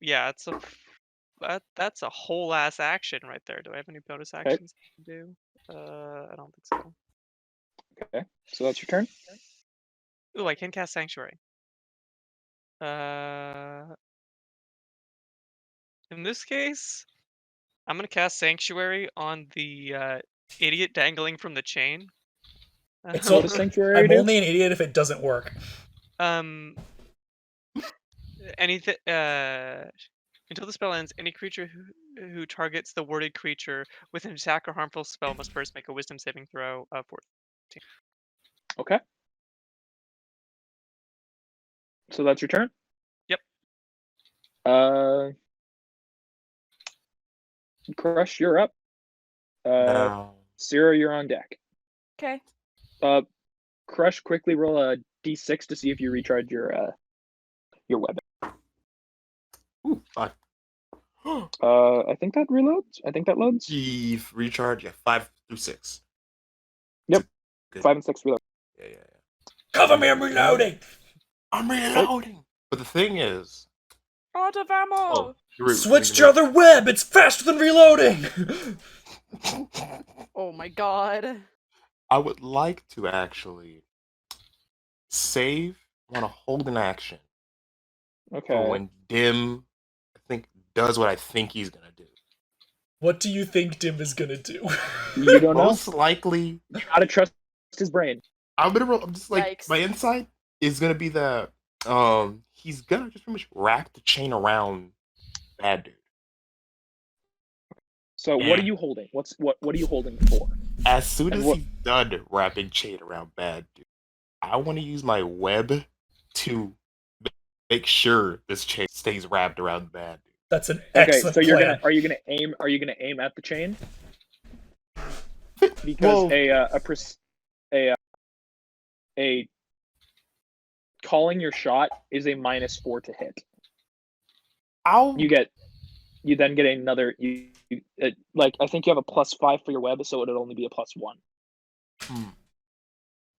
[SPEAKER 3] Yeah, that's a whole ass action right there. Do I have any bonus actions I can do? I don't think so.
[SPEAKER 1] Okay, so that's your turn.
[SPEAKER 3] Ooh, I can cast Sanctuary. In this case, I'm gonna cast Sanctuary on the idiot dangling from the chain.
[SPEAKER 4] It's
[SPEAKER 1] What
[SPEAKER 4] all-
[SPEAKER 1] does Sanctuary
[SPEAKER 4] I'm
[SPEAKER 1] do?
[SPEAKER 4] only an idiot if it doesn't work.
[SPEAKER 3] Anything until the spell ends, any creature who targets the warded creature with an attack or harmful spell must first make a Wisdom saving throw of 14.
[SPEAKER 1] Okay. So that's your turn?
[SPEAKER 3] Yep.
[SPEAKER 1] Crush, you're up.
[SPEAKER 2] now,
[SPEAKER 1] Sierra, you're on deck.
[SPEAKER 5] Okay.
[SPEAKER 1] Crush, quickly roll a d6 to see if you recharge your weapon.
[SPEAKER 2] ooh, 5.
[SPEAKER 1] I think that reloads. I think that loads.
[SPEAKER 2] Recharge, yeah, 5 through 6.
[SPEAKER 1] Yep.
[SPEAKER 2] Good.
[SPEAKER 1] 5 and 6 reload.
[SPEAKER 2] Yeah.
[SPEAKER 4] Cover me, I'm reloading.
[SPEAKER 2] I'm reloading. But the thing is,
[SPEAKER 5] Out of ammo.
[SPEAKER 2] oh, you're
[SPEAKER 4] Switch to other web. It's faster than reloading.
[SPEAKER 5] Oh my god.
[SPEAKER 2] I would like to actually save. I want to hold an action
[SPEAKER 1] Okay.
[SPEAKER 2] for when Dimm, I think, does what I think he's gonna do.
[SPEAKER 4] What do you think Dimm is gonna do?
[SPEAKER 1] You don't know.
[SPEAKER 2] Most likely,
[SPEAKER 1] You gotta trust his brain.
[SPEAKER 2] I'm gonna roll. I'm just like
[SPEAKER 5] Yikes.
[SPEAKER 2] my insight is gonna be that he's gonna just pretty much wrap the chain around bad dude.
[SPEAKER 1] So what are you holding? What are you holding for?
[SPEAKER 2] As soon
[SPEAKER 1] And
[SPEAKER 2] as
[SPEAKER 1] what-
[SPEAKER 2] he's done wrapping chain around bad dude, I want to use my web to make sure this chain stays wrapped around bad dude.
[SPEAKER 4] That's an
[SPEAKER 1] Okay,
[SPEAKER 4] excellent
[SPEAKER 1] so
[SPEAKER 4] plan.
[SPEAKER 1] are you gonna aim at the chain? Because
[SPEAKER 2] Well-
[SPEAKER 1] a calling your shot is a -4 to hit. You then get another like I think you have a +5 for your web, so it'll only be a +1.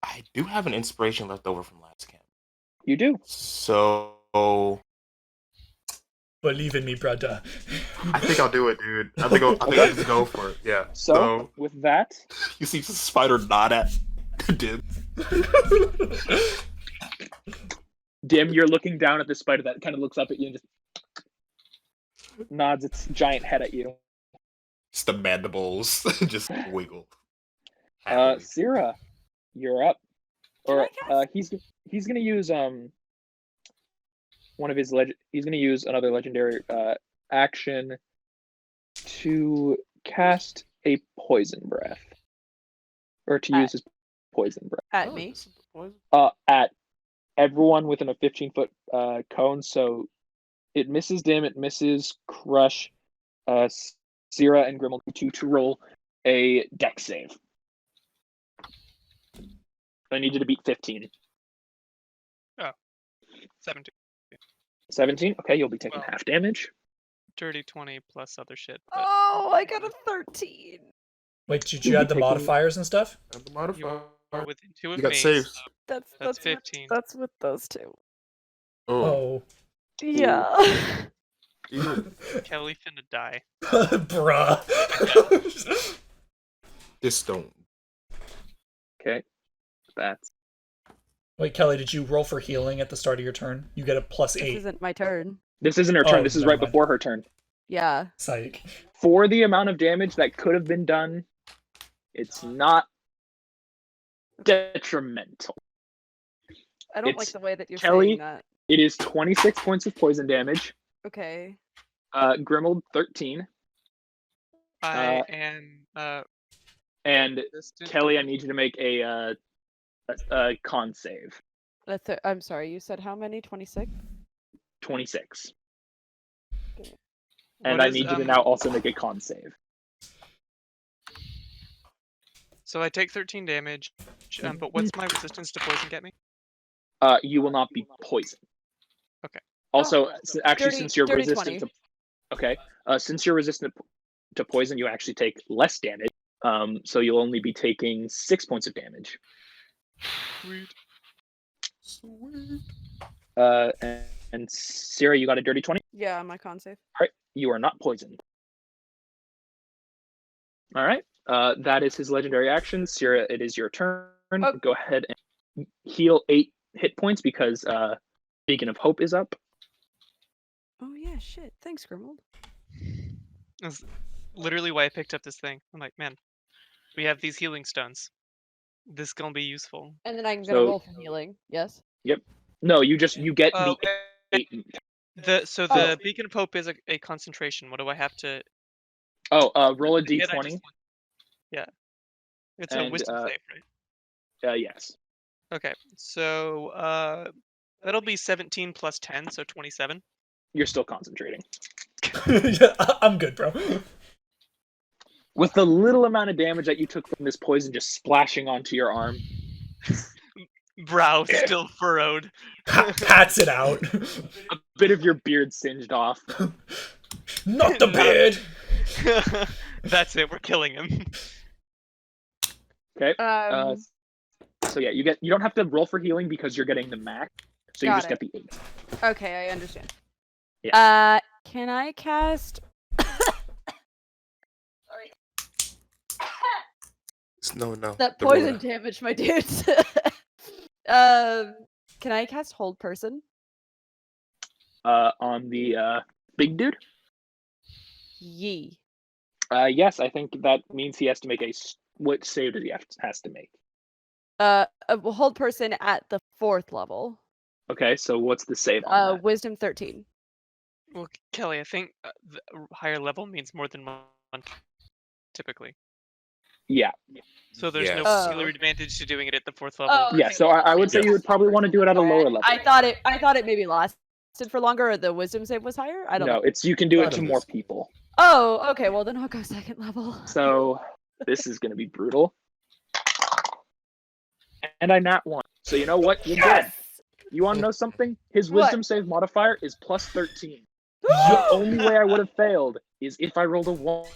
[SPEAKER 2] I do have an inspiration left over from last camp.
[SPEAKER 1] You do.
[SPEAKER 2] So
[SPEAKER 4] Believe in me, brother.
[SPEAKER 2] I think I'll do it, dude. I think I'll just go for it. Yeah.
[SPEAKER 1] So with that,
[SPEAKER 2] you see the spider nod at Dimm.
[SPEAKER 1] Dimm, you're looking down at the spider that kind of looks up at you and just nods its giant head at you.
[SPEAKER 2] Just the mandibles just wiggle. Happily.
[SPEAKER 1] Syrah, you're up. Or
[SPEAKER 5] Can
[SPEAKER 1] he's gonna use he's gonna use another legendary action to cast a poison breath. Or to use his poison breath.
[SPEAKER 5] At me.
[SPEAKER 1] At everyone within a 15-foot cone, so it misses Dimm, it misses Crush, Syrah and Grimuld to roll a dex save. I need you to beat 15.
[SPEAKER 3] 17.
[SPEAKER 1] 17? Okay, you'll be taking
[SPEAKER 3] Well.
[SPEAKER 1] half damage.
[SPEAKER 3] Dirty 20 plus other shit. But
[SPEAKER 5] Oh, I got a 13.
[SPEAKER 4] Wait, did
[SPEAKER 1] You'll
[SPEAKER 4] you
[SPEAKER 1] be
[SPEAKER 4] add the
[SPEAKER 1] taking-
[SPEAKER 4] modifiers and stuff?
[SPEAKER 2] And the
[SPEAKER 3] you
[SPEAKER 2] modifier.
[SPEAKER 3] are within 2 of
[SPEAKER 2] You got
[SPEAKER 3] me.
[SPEAKER 2] saves.
[SPEAKER 3] so
[SPEAKER 5] That's
[SPEAKER 3] That's 15.
[SPEAKER 5] That's with those two.
[SPEAKER 2] Oh.
[SPEAKER 4] Oh.
[SPEAKER 5] Yeah.
[SPEAKER 2] Ew.
[SPEAKER 3] Kelly finna die.
[SPEAKER 4] Bruh.
[SPEAKER 2] This don't.
[SPEAKER 1] Okay. That's
[SPEAKER 4] Wait, Kelly, did you roll for healing at the start of your turn? You get a +8.
[SPEAKER 5] This isn't my turn.
[SPEAKER 1] this isn't her turn,
[SPEAKER 4] Oh,
[SPEAKER 1] this is
[SPEAKER 4] never
[SPEAKER 1] right
[SPEAKER 4] mind.
[SPEAKER 1] before her turn.
[SPEAKER 5] Yeah.
[SPEAKER 4] Psych.
[SPEAKER 1] For the amount of damage that could have been done, it's not detrimental.
[SPEAKER 5] I don't like
[SPEAKER 1] It's
[SPEAKER 5] the way that you're
[SPEAKER 1] Kelly.
[SPEAKER 5] saying that.
[SPEAKER 1] It is 26 points of poison damage.
[SPEAKER 5] Okay.
[SPEAKER 1] Grimuld 13.
[SPEAKER 3] I am
[SPEAKER 1] And
[SPEAKER 3] resistant.
[SPEAKER 1] Kelly, I need you to make a con save.
[SPEAKER 5] I'm sorry, you said how many? 26?
[SPEAKER 1] 26.
[SPEAKER 3] What
[SPEAKER 1] And I
[SPEAKER 3] is,
[SPEAKER 1] need you to now also make a con save.
[SPEAKER 3] So I take 13 damage, but what's my resistance to poison get me?
[SPEAKER 1] You will not be poisoned.
[SPEAKER 3] Okay.
[SPEAKER 1] Also, actually,
[SPEAKER 5] Dirty-
[SPEAKER 1] since you're
[SPEAKER 5] dirty
[SPEAKER 1] resistant
[SPEAKER 5] 20.
[SPEAKER 1] since you're resistant to poison, you actually take less damage. So you'll only be taking 6 points of damage.
[SPEAKER 3] Sweet.
[SPEAKER 2] Sweet.
[SPEAKER 1] And Syrah, you got a dirty 20.
[SPEAKER 5] Yeah, my con save.
[SPEAKER 1] You are not poisoned. All right. That is his legendary action. Syrah, it is your turn.
[SPEAKER 5] Oh.
[SPEAKER 1] Go ahead and heal 8 hit points because Beacon of Hope is up.
[SPEAKER 5] Oh yeah, shit. Thanks, Grimuld.
[SPEAKER 3] That's literally why I picked up this thing. I'm like, man, we have these healing stones. This gonna be useful.
[SPEAKER 5] And then I'm gonna
[SPEAKER 1] So-
[SPEAKER 5] roll for healing. Yes.
[SPEAKER 1] No, you get
[SPEAKER 3] Oh,
[SPEAKER 1] the 8.
[SPEAKER 3] the Beacon of Hope is a concentration. What do I have to?
[SPEAKER 1] Roll a
[SPEAKER 3] to hit, I
[SPEAKER 1] d20.
[SPEAKER 3] just- Yeah. It's a
[SPEAKER 1] And,
[SPEAKER 3] wisdom save, right?
[SPEAKER 1] Yes.
[SPEAKER 3] Okay, so that'll be 17 plus 10, so 27.
[SPEAKER 1] You're still concentrating.
[SPEAKER 4] Yeah, I'm good, bro.
[SPEAKER 1] With the little amount of damage that you took from this poison just splashing onto your arm,
[SPEAKER 3] Brow still furrowed.
[SPEAKER 4] Pats it out.
[SPEAKER 1] a bit of your beard singed off.
[SPEAKER 4] Not the beard.
[SPEAKER 3] That's it. We're killing him.
[SPEAKER 1] Okay.
[SPEAKER 5] Um.
[SPEAKER 1] So yeah, you don't have to roll for healing because you're getting the max. So you
[SPEAKER 5] Got
[SPEAKER 1] just
[SPEAKER 5] it.
[SPEAKER 1] get the 8.
[SPEAKER 5] Okay, I understand.
[SPEAKER 1] Yeah.
[SPEAKER 5] Can I cast? Sorry.
[SPEAKER 2] No.
[SPEAKER 5] That
[SPEAKER 2] the
[SPEAKER 5] poison
[SPEAKER 2] roller.
[SPEAKER 5] damage, my dudes. Can I cast Hold Person?
[SPEAKER 1] On the big dude.
[SPEAKER 5] Yee.
[SPEAKER 1] Yes, I think that means he has to make what save does he has to make?
[SPEAKER 5] Hold person at the 4th level.
[SPEAKER 1] Okay, so what's the save on that?
[SPEAKER 5] Wisdom 13.
[SPEAKER 3] Well, Kelly, I think the higher level means more than one typically.
[SPEAKER 1] Yeah.
[SPEAKER 3] So there's no
[SPEAKER 2] Yes.
[SPEAKER 3] particular advantage to doing it at the 4th level.
[SPEAKER 5] Oh,
[SPEAKER 1] Yeah,
[SPEAKER 5] okay,
[SPEAKER 1] so I would say you would probably want to do it at a lower level.
[SPEAKER 5] I thought it maybe lasted for longer, or the wisdom save was higher. I don't know.
[SPEAKER 1] No, it's you can do it
[SPEAKER 2] Thought
[SPEAKER 1] to
[SPEAKER 2] it
[SPEAKER 1] more
[SPEAKER 2] is.
[SPEAKER 1] people.
[SPEAKER 5] Oh, okay. Well, then I'll go 2nd level.
[SPEAKER 1] So this is going to be brutal. And I nat 1. So you know what? You're good. You want to know something? His
[SPEAKER 5] What?
[SPEAKER 1] wisdom save modifier is plus 13. The only way I would have failed is if I rolled a 1.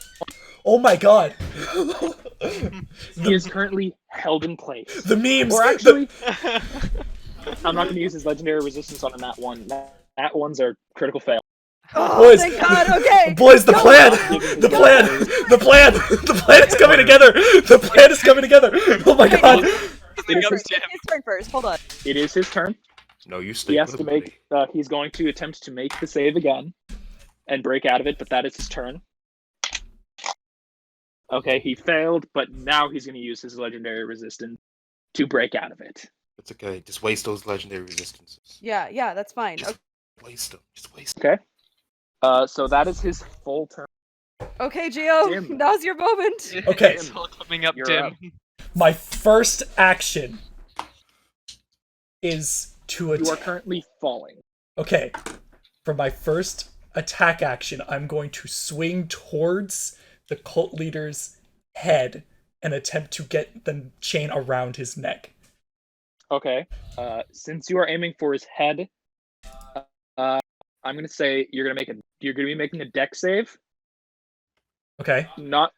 [SPEAKER 4] Oh my god.
[SPEAKER 1] He is currently held in place.
[SPEAKER 4] The memes.
[SPEAKER 1] Or actually, I'm not going to use his legendary resistance on a nat 1. Nat 1s are critical fail.
[SPEAKER 5] Oh,
[SPEAKER 4] Boys.
[SPEAKER 5] thank God. Okay.
[SPEAKER 4] Boys, the
[SPEAKER 5] Go.
[SPEAKER 4] plan! The plan! The plan! The plan is coming together! The plan is coming together! Oh my god!
[SPEAKER 3] Something up
[SPEAKER 5] His
[SPEAKER 3] to him.
[SPEAKER 5] turn first. Hold on.
[SPEAKER 1] It is his turn.
[SPEAKER 2] No, you stay.
[SPEAKER 1] He has
[SPEAKER 2] with
[SPEAKER 1] to
[SPEAKER 2] me.
[SPEAKER 1] make. He's going to attempt to make the save again and break out of it, but that is his turn. Okay, he failed, but now he's going to use his legendary resistance to break out of it.
[SPEAKER 2] It's okay. Just waste those legendary resistances.
[SPEAKER 5] Yeah, that's fine.
[SPEAKER 2] Just waste them. Just waste them.
[SPEAKER 1] Okay. So that is his full turn.
[SPEAKER 5] Okay, Gio,
[SPEAKER 1] Dimm.
[SPEAKER 5] now's your moment.
[SPEAKER 4] Okay.
[SPEAKER 3] It's all coming up,
[SPEAKER 1] You're
[SPEAKER 3] Dim.
[SPEAKER 1] up.
[SPEAKER 4] My first action is to
[SPEAKER 1] You are
[SPEAKER 4] attack.
[SPEAKER 1] currently falling.
[SPEAKER 4] Okay. For my first attack action, I'm going to swing towards the cult leader's head and attempt to get the chain around his neck.
[SPEAKER 1] Okay. Since you are aiming for his head, I'm going to say you're going to be making a dex save,
[SPEAKER 4] Okay.
[SPEAKER 1] not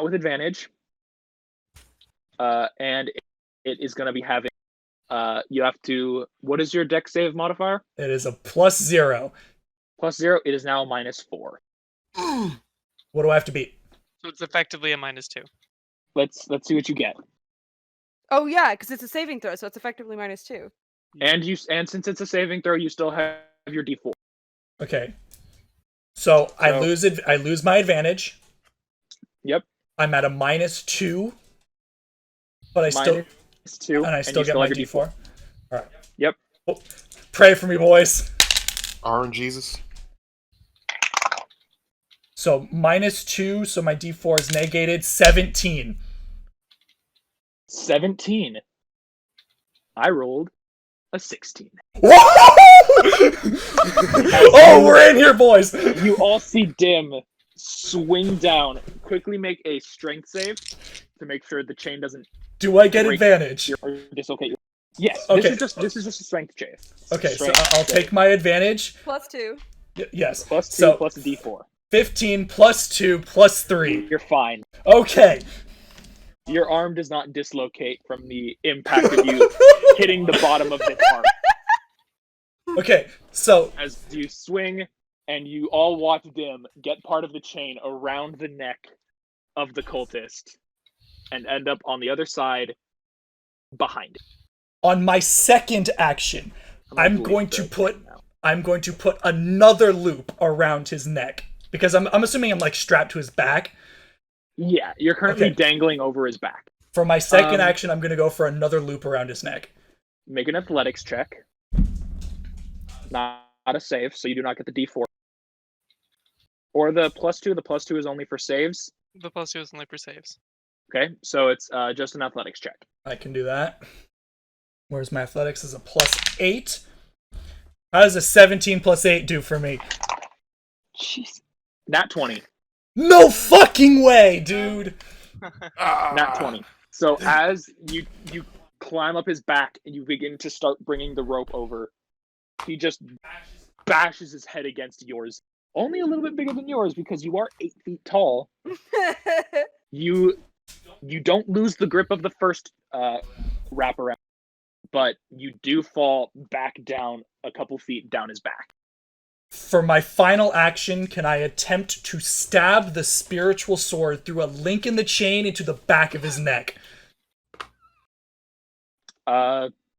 [SPEAKER 1] with advantage. And it is going to be having. You have to. What is your dex save modifier?
[SPEAKER 4] It is a +0.
[SPEAKER 1] +0. It is now -4.
[SPEAKER 4] What do I have to beat?
[SPEAKER 3] So it's effectively a -2.
[SPEAKER 1] Let's see what you get.
[SPEAKER 5] Oh yeah, because it's a saving throw, so it's effectively -2.
[SPEAKER 1] And since it's a saving throw, you still have your D4.
[SPEAKER 4] Okay. So I
[SPEAKER 1] So-
[SPEAKER 4] lose my advantage.
[SPEAKER 1] Yep.
[SPEAKER 4] I'm at a -2. But I still
[SPEAKER 1] -2,
[SPEAKER 4] and I still
[SPEAKER 1] you
[SPEAKER 4] get my
[SPEAKER 1] have your
[SPEAKER 4] D4. All right.
[SPEAKER 1] Yep.
[SPEAKER 4] Oh, pray for me, boys.
[SPEAKER 2] Iron Jesus.
[SPEAKER 4] So -2, so my D4 is negated 17.
[SPEAKER 1] 17. I rolled a 16.
[SPEAKER 4] Oh, we're in here, boys.
[SPEAKER 1] You all see Dimm swing down, quickly make a strength save to make sure the chain doesn't
[SPEAKER 4] Do I get
[SPEAKER 1] break
[SPEAKER 4] advantage?
[SPEAKER 1] or dislocate your. Yes.
[SPEAKER 4] Okay.
[SPEAKER 1] This is just a strength save.
[SPEAKER 4] Okay, so
[SPEAKER 1] Strength
[SPEAKER 4] I'll
[SPEAKER 1] save.
[SPEAKER 4] take my advantage.
[SPEAKER 5] +2.
[SPEAKER 4] Yes.
[SPEAKER 1] +2
[SPEAKER 4] So
[SPEAKER 1] plus a D4.
[SPEAKER 4] 15 +2 +3.
[SPEAKER 1] You're fine.
[SPEAKER 4] Okay.
[SPEAKER 1] Your arm does not dislocate from the impact of you hitting the bottom of the tarp.
[SPEAKER 4] Okay, so
[SPEAKER 1] As you swing, and you all watch Dimm get part of the chain around the neck of the cultist, and end up on the other side, behind it.
[SPEAKER 4] on my second action, I'm
[SPEAKER 1] gonna
[SPEAKER 4] going
[SPEAKER 1] leave
[SPEAKER 4] to
[SPEAKER 1] the
[SPEAKER 4] put
[SPEAKER 1] thing now.
[SPEAKER 4] another loop around his neck because I'm assuming I'm like strapped to his back.
[SPEAKER 1] Yeah, you're currently
[SPEAKER 4] Okay.
[SPEAKER 1] dangling over his back.
[SPEAKER 4] For my second
[SPEAKER 1] Um,
[SPEAKER 4] action, I'm going to go for another loop around his neck.
[SPEAKER 1] Make an athletics check. Not a save, so you do not get the D4. Or the +2. The +2 is only for saves.
[SPEAKER 3] The +2 is only for saves.
[SPEAKER 1] Okay, so it's just an athletics check.
[SPEAKER 4] I can do that. Whereas my athletics is a +8. How does a 17 +8 do for me?
[SPEAKER 1] Jeez. Nat 20.
[SPEAKER 4] No fucking way, dude.
[SPEAKER 1] Nat 20. So as you climb up his back and you begin to start bringing the rope over, he just bashes his head against yours. Only a little bit bigger than yours because you are 8 feet tall. You don't lose the grip of the first wraparound, but you do fall back down a couple feet down his back.
[SPEAKER 4] For my final action, can I attempt to stab the spiritual sword through a link in the chain into the back of his neck?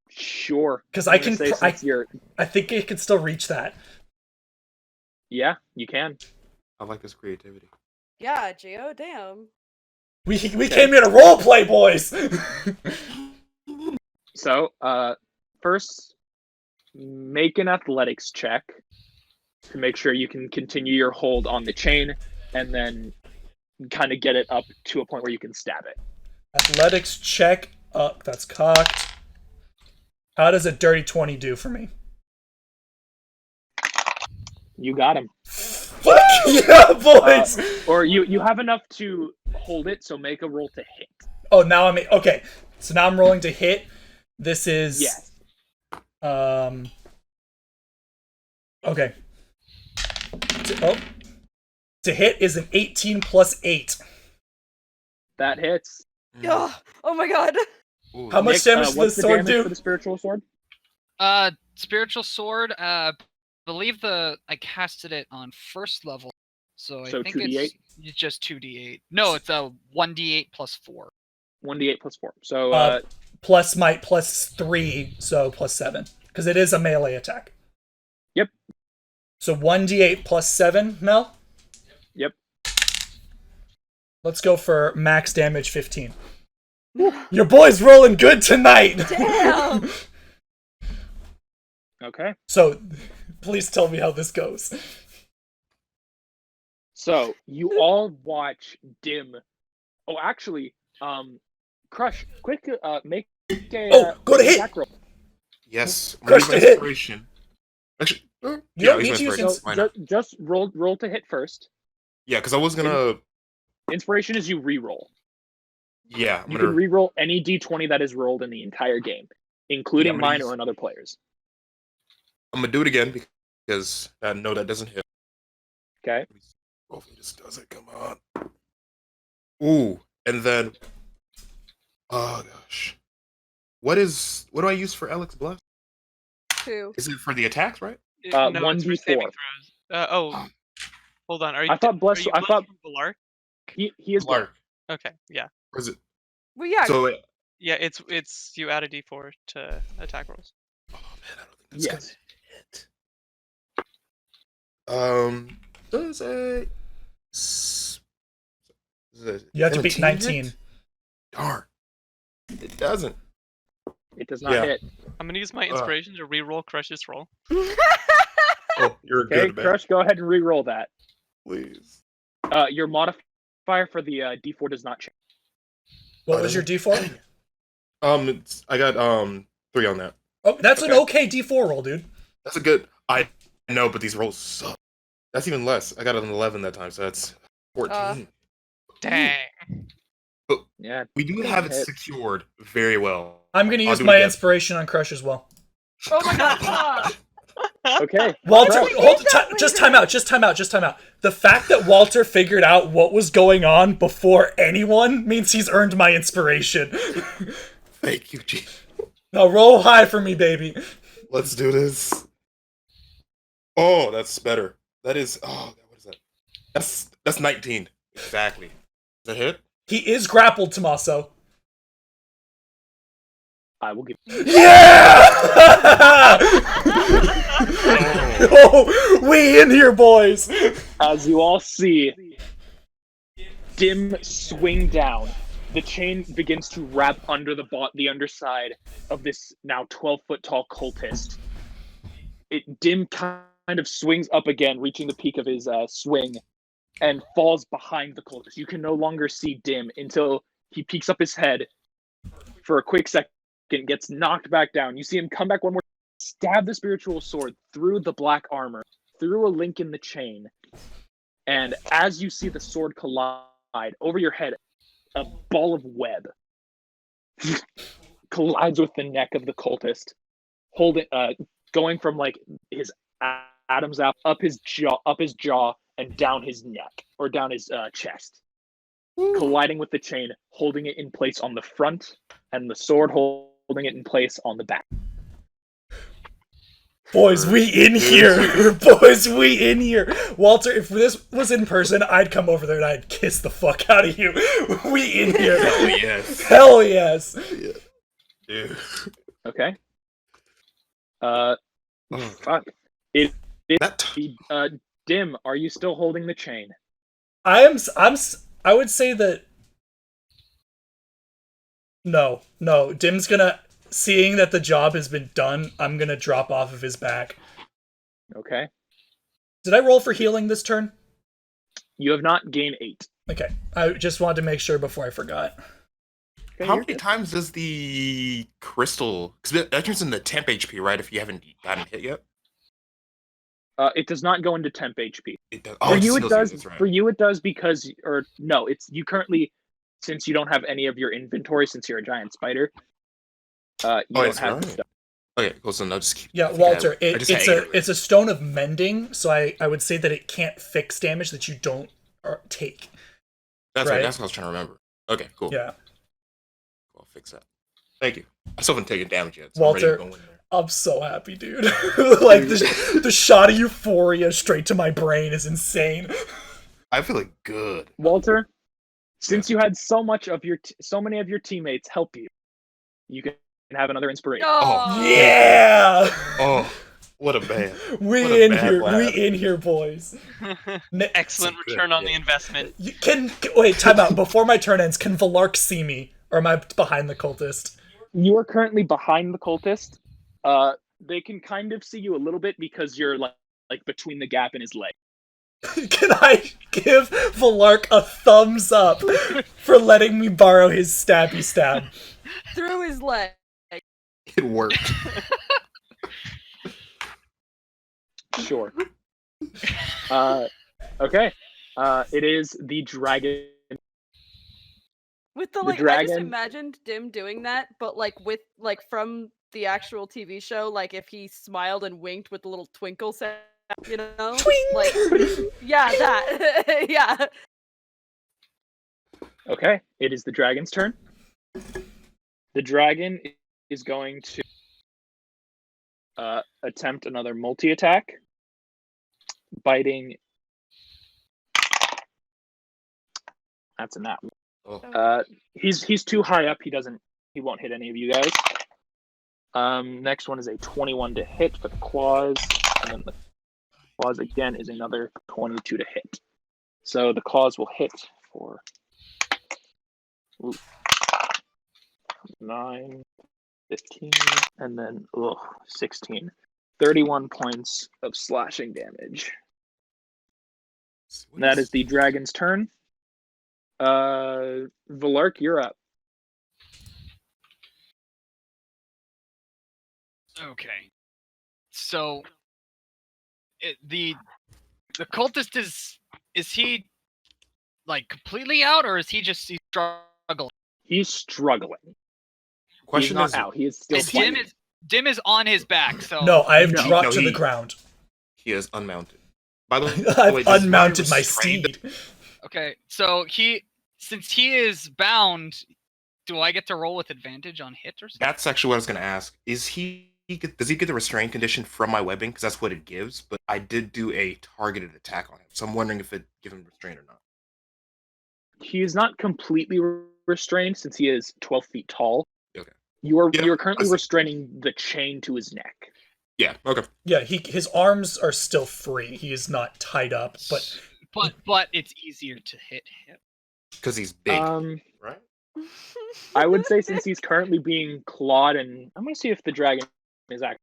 [SPEAKER 1] Sure.
[SPEAKER 4] 'Cause
[SPEAKER 1] I'm
[SPEAKER 4] I
[SPEAKER 1] gonna
[SPEAKER 4] can
[SPEAKER 1] say
[SPEAKER 4] pr-
[SPEAKER 1] since you're.
[SPEAKER 4] I think it can still reach that.
[SPEAKER 1] Yeah, you can.
[SPEAKER 2] I like this creativity.
[SPEAKER 5] Yeah, Gio, damn.
[SPEAKER 4] We came here to roleplay, boys.
[SPEAKER 1] So, first, make an athletics check to make sure you can continue your hold on the chain, and then kind of get it up to a point where you can stab it.
[SPEAKER 4] Athletics check up. That's cocked. How does a dirty 20 do for me?
[SPEAKER 1] You got him.
[SPEAKER 4] Fuck yeah, boys!
[SPEAKER 1] Or you have enough to hold it, so make a roll to hit.
[SPEAKER 4] Oh, now I'm okay. So now I'm rolling to hit. This is
[SPEAKER 1] Yes.
[SPEAKER 4] Okay. To hit is an 18 plus 8.
[SPEAKER 1] That hits.
[SPEAKER 5] Oh my god.
[SPEAKER 2] Ooh.
[SPEAKER 4] How much
[SPEAKER 1] Nick,
[SPEAKER 4] damage does
[SPEAKER 1] what's
[SPEAKER 4] the
[SPEAKER 1] the
[SPEAKER 4] sword
[SPEAKER 1] damage
[SPEAKER 4] do?
[SPEAKER 1] for the spiritual sword?
[SPEAKER 6] Spiritual sword. Believe I casted it on first level, so I
[SPEAKER 1] So
[SPEAKER 6] think
[SPEAKER 1] 2d8?
[SPEAKER 6] it's just 2d8. No, it's a 1d8 plus 4.
[SPEAKER 1] 1d8 plus 4. So
[SPEAKER 4] Plus might plus 3, so plus 7. Because it is a melee attack.
[SPEAKER 1] Yep.
[SPEAKER 4] So 1d8 plus 7, Mel?
[SPEAKER 1] Yep.
[SPEAKER 4] Let's go for max damage 15. Your boy's rolling good tonight!
[SPEAKER 5] Damn.
[SPEAKER 1] Okay.
[SPEAKER 4] So, please tell me how this goes.
[SPEAKER 1] So you all watch Dimm. Oh, actually, Crush, quick, make a
[SPEAKER 4] go to hit!
[SPEAKER 1] attack roll.
[SPEAKER 2] Yes. I'm
[SPEAKER 4] Crush
[SPEAKER 2] gonna use
[SPEAKER 4] the
[SPEAKER 2] my
[SPEAKER 4] hit.
[SPEAKER 2] inspiration. Actually,
[SPEAKER 4] You
[SPEAKER 2] yeah,
[SPEAKER 4] don't
[SPEAKER 2] I'll
[SPEAKER 4] need
[SPEAKER 2] use
[SPEAKER 4] to
[SPEAKER 2] my
[SPEAKER 4] use
[SPEAKER 2] inspiration. Why not?
[SPEAKER 1] Just roll to hit first.
[SPEAKER 2] Yeah, because I was gonna.
[SPEAKER 1] Inspiration is you re-roll.
[SPEAKER 2] Yeah, I'm
[SPEAKER 1] You
[SPEAKER 2] gonna.
[SPEAKER 1] can re-roll any d20 that is rolled in the entire game, including
[SPEAKER 2] I'm gonna
[SPEAKER 1] mine
[SPEAKER 2] use-
[SPEAKER 1] or another players.
[SPEAKER 2] I'm gonna do it again because I know that doesn't hit.
[SPEAKER 1] Okay.
[SPEAKER 2] Hopefully this doesn't come on. Ooh, and then. Oh gosh. What do I use for Elek's Bless?
[SPEAKER 5] 2.
[SPEAKER 2] Is it for the attacks, right?
[SPEAKER 3] No, it's for
[SPEAKER 1] 1d4.
[SPEAKER 3] saving throws. Hold on. Are you?
[SPEAKER 1] I thought bless.
[SPEAKER 3] Are you
[SPEAKER 1] I thought
[SPEAKER 3] from Valar?
[SPEAKER 1] he is blessed.
[SPEAKER 2] Lark.
[SPEAKER 3] Okay, yeah,
[SPEAKER 2] Or is it?
[SPEAKER 5] Well, yeah.
[SPEAKER 2] So.
[SPEAKER 3] yeah. It's you add a d4 to attack rolls.
[SPEAKER 2] Oh man, I don't think that's
[SPEAKER 1] Yes.
[SPEAKER 2] gonna hit. Does a.
[SPEAKER 4] You have to beat
[SPEAKER 2] 17
[SPEAKER 4] 19.
[SPEAKER 2] hit? Darn. It doesn't.
[SPEAKER 1] It does not
[SPEAKER 2] Yeah.
[SPEAKER 1] hit.
[SPEAKER 3] I'm gonna use my inspiration to re-roll Crush's roll.
[SPEAKER 2] Oh, you're
[SPEAKER 1] Okay,
[SPEAKER 2] good, man.
[SPEAKER 1] Crush, go ahead and re-roll that.
[SPEAKER 2] Please.
[SPEAKER 1] Your modifier for the d4 does not change.
[SPEAKER 4] What was your d4?
[SPEAKER 2] I got 3 on that.
[SPEAKER 4] Oh, that's an
[SPEAKER 1] Okay.
[SPEAKER 4] okay d4 roll, dude.
[SPEAKER 2] That's a good. I know, but these rolls suck. That's even less. I got an 11 that time, so that's 14.
[SPEAKER 3] Dang.
[SPEAKER 1] Yeah.
[SPEAKER 2] We do
[SPEAKER 1] doesn't
[SPEAKER 2] have it
[SPEAKER 1] hit.
[SPEAKER 2] secured very well.
[SPEAKER 4] I'm gonna
[SPEAKER 2] I'll
[SPEAKER 4] use
[SPEAKER 2] do it
[SPEAKER 4] my
[SPEAKER 2] again.
[SPEAKER 4] inspiration on Crush as well.
[SPEAKER 5] Oh my god.
[SPEAKER 1] Okay.
[SPEAKER 4] Walter,
[SPEAKER 1] Crush.
[SPEAKER 4] just time out. The fact that Walter figured out what was going on before anyone means he's earned my inspiration.
[SPEAKER 2] Thank you, G.
[SPEAKER 4] Now roll high for me, baby.
[SPEAKER 2] Let's do this. Oh, that's better. That is. Oh, what is that? That's 19 exactly. Is that hit?
[SPEAKER 4] He is grappled, Tommaso.
[SPEAKER 1] I will give.
[SPEAKER 4] Yeah! Oh, we in here, boys.
[SPEAKER 1] As you all see, Dimm swing down. The chain begins to wrap under the underside of this now 12-foot tall cultist. Dimm kind of swings up again, reaching the peak of his swing, and falls behind the cultist. You can no longer see Dimm until he peeks up his head for a quick second, gets knocked back down. You see him come back one more, stab the spiritual sword through the black armor, through a link in the chain, and as you see the sword collide over your head, a ball of web collides with the neck of the cultist, going from like his Adam's apple up his jaw, and down his neck or down his chest, colliding with the chain, holding it in place on the front, and the sword holding it in place on the back.
[SPEAKER 4] Boys, we in here. Boys, we in here. Walter, if this was in person, I'd come over there and I'd kiss the fuck out of you. We in here.
[SPEAKER 2] Hell yes.
[SPEAKER 4] Hell yes.
[SPEAKER 2] Yeah. Dude.
[SPEAKER 1] Okay.
[SPEAKER 2] Oh,
[SPEAKER 1] Fuck. Dimm, are you still holding the chain?
[SPEAKER 4] I would say that no. Dim's gonna seeing that the job has been done, I'm gonna drop off of his back.
[SPEAKER 1] Okay.
[SPEAKER 4] Did I roll for healing this turn?
[SPEAKER 1] You have not gained 8.
[SPEAKER 4] Okay, I just wanted to make sure before I forgot.
[SPEAKER 1] Okay,
[SPEAKER 2] How
[SPEAKER 1] you're
[SPEAKER 2] many
[SPEAKER 1] good.
[SPEAKER 2] times does the crystal? Because that turns into temp HP, right? If you haven't gotten hit yet.
[SPEAKER 1] It does not go into temp HP.
[SPEAKER 2] It does.
[SPEAKER 1] For
[SPEAKER 2] it
[SPEAKER 1] you, it
[SPEAKER 2] seals
[SPEAKER 1] does.
[SPEAKER 2] That's right.
[SPEAKER 1] For you, it does because, or no, it's you currently, since you don't have any of your inventory, since you're a giant spider. You don't
[SPEAKER 2] that's
[SPEAKER 1] have the
[SPEAKER 2] right.
[SPEAKER 1] stuff.
[SPEAKER 2] Okay, cool. So no, just keep.
[SPEAKER 4] Yeah,
[SPEAKER 2] I think I
[SPEAKER 4] Walter,
[SPEAKER 2] had- I just had 8 already.
[SPEAKER 4] it's a stone of mending, so I would say that it can't fix damage that you don't take.
[SPEAKER 2] That's right.
[SPEAKER 4] right.
[SPEAKER 2] That's what I was trying to remember. Okay, cool.
[SPEAKER 4] Yeah,
[SPEAKER 2] I'll fix that. Thank you. I still haven't taken damage yet. So
[SPEAKER 4] Walter,
[SPEAKER 2] I'm ready to go in there.
[SPEAKER 4] I'm so happy, dude. Like the shot of euphoria straight to my brain is insane.
[SPEAKER 2] I feel like good.
[SPEAKER 1] Walter, since you had so many of your teammates help you, you can have another inspiration.
[SPEAKER 5] Oh,
[SPEAKER 4] Yeah.
[SPEAKER 2] Oh, what a man.
[SPEAKER 4] We
[SPEAKER 2] What a
[SPEAKER 4] in
[SPEAKER 2] bad
[SPEAKER 4] here.
[SPEAKER 2] lad.
[SPEAKER 4] We in here, boys.
[SPEAKER 3] Excellent
[SPEAKER 2] So good,
[SPEAKER 3] return on the
[SPEAKER 2] yeah.
[SPEAKER 3] investment.
[SPEAKER 4] Wait, time out. Before my turn ends, can Valark see me? Or am I behind the cultist?
[SPEAKER 1] You are currently behind the cultist. They can kind of see you a little bit because you're like between the gap in his leg.
[SPEAKER 4] Can I give Valark a thumbs up for letting me borrow his stabby stab?
[SPEAKER 5] through his leg.
[SPEAKER 2] It worked.
[SPEAKER 1] Sure. Okay. It is the dragon.
[SPEAKER 5] With the
[SPEAKER 1] The
[SPEAKER 5] like, I just
[SPEAKER 1] dragon-
[SPEAKER 5] imagined Dimm doing that, but like with like from the actual TV show, like if he smiled and winked with the little twinkle sound, you know, like yeah, that, yeah.
[SPEAKER 1] Okay. It is the dragon's turn. The dragon is going to attempt another multi-attack, biting. That's a nat.
[SPEAKER 2] Oh.
[SPEAKER 1] He's too high up. He won't hit any of you guys. Next one is a 21 to hit for the claws, and then the claws again is another 22 to hit. So the claws will hit for 9, 15, and then 16. 31 points of slashing damage. And that is the dragon's turn. Valark, you're up.
[SPEAKER 6] Okay. So the cultist is he like completely out, or is he's struggling?
[SPEAKER 1] He's struggling.
[SPEAKER 2] Question
[SPEAKER 1] He's
[SPEAKER 2] is,
[SPEAKER 1] not out. He is still
[SPEAKER 6] And Dimm
[SPEAKER 1] fighting.
[SPEAKER 6] is on his back. So
[SPEAKER 4] No, I have
[SPEAKER 1] No.
[SPEAKER 4] dropped
[SPEAKER 2] No,
[SPEAKER 4] to the
[SPEAKER 2] he-
[SPEAKER 4] ground.
[SPEAKER 2] he is unmounted. By the way,
[SPEAKER 4] I've
[SPEAKER 2] wait, does
[SPEAKER 4] unmounted my
[SPEAKER 2] restrained-
[SPEAKER 4] steed.
[SPEAKER 6] Okay, so since he is bound, do I get to roll with advantage on hit or something?
[SPEAKER 2] That's actually what I was going to ask. Does he get the restraint condition from my webbing? Because that's what it gives. But I did do a targeted attack on him, so I'm wondering if it gives him restraint or not.
[SPEAKER 1] He is not completely restrained since he is 12 feet tall.
[SPEAKER 2] Okay.
[SPEAKER 1] You are
[SPEAKER 2] Yeah,
[SPEAKER 1] currently
[SPEAKER 2] I see.
[SPEAKER 1] restraining the chain to his neck.
[SPEAKER 2] Yeah. Okay.
[SPEAKER 4] Yeah, his arms are still free. He is not tied up, but
[SPEAKER 6] But it's easier to hit him.
[SPEAKER 2] Because he's big, right?
[SPEAKER 1] I would say since he's currently being clawed, and I'm gonna see if the dragon is actually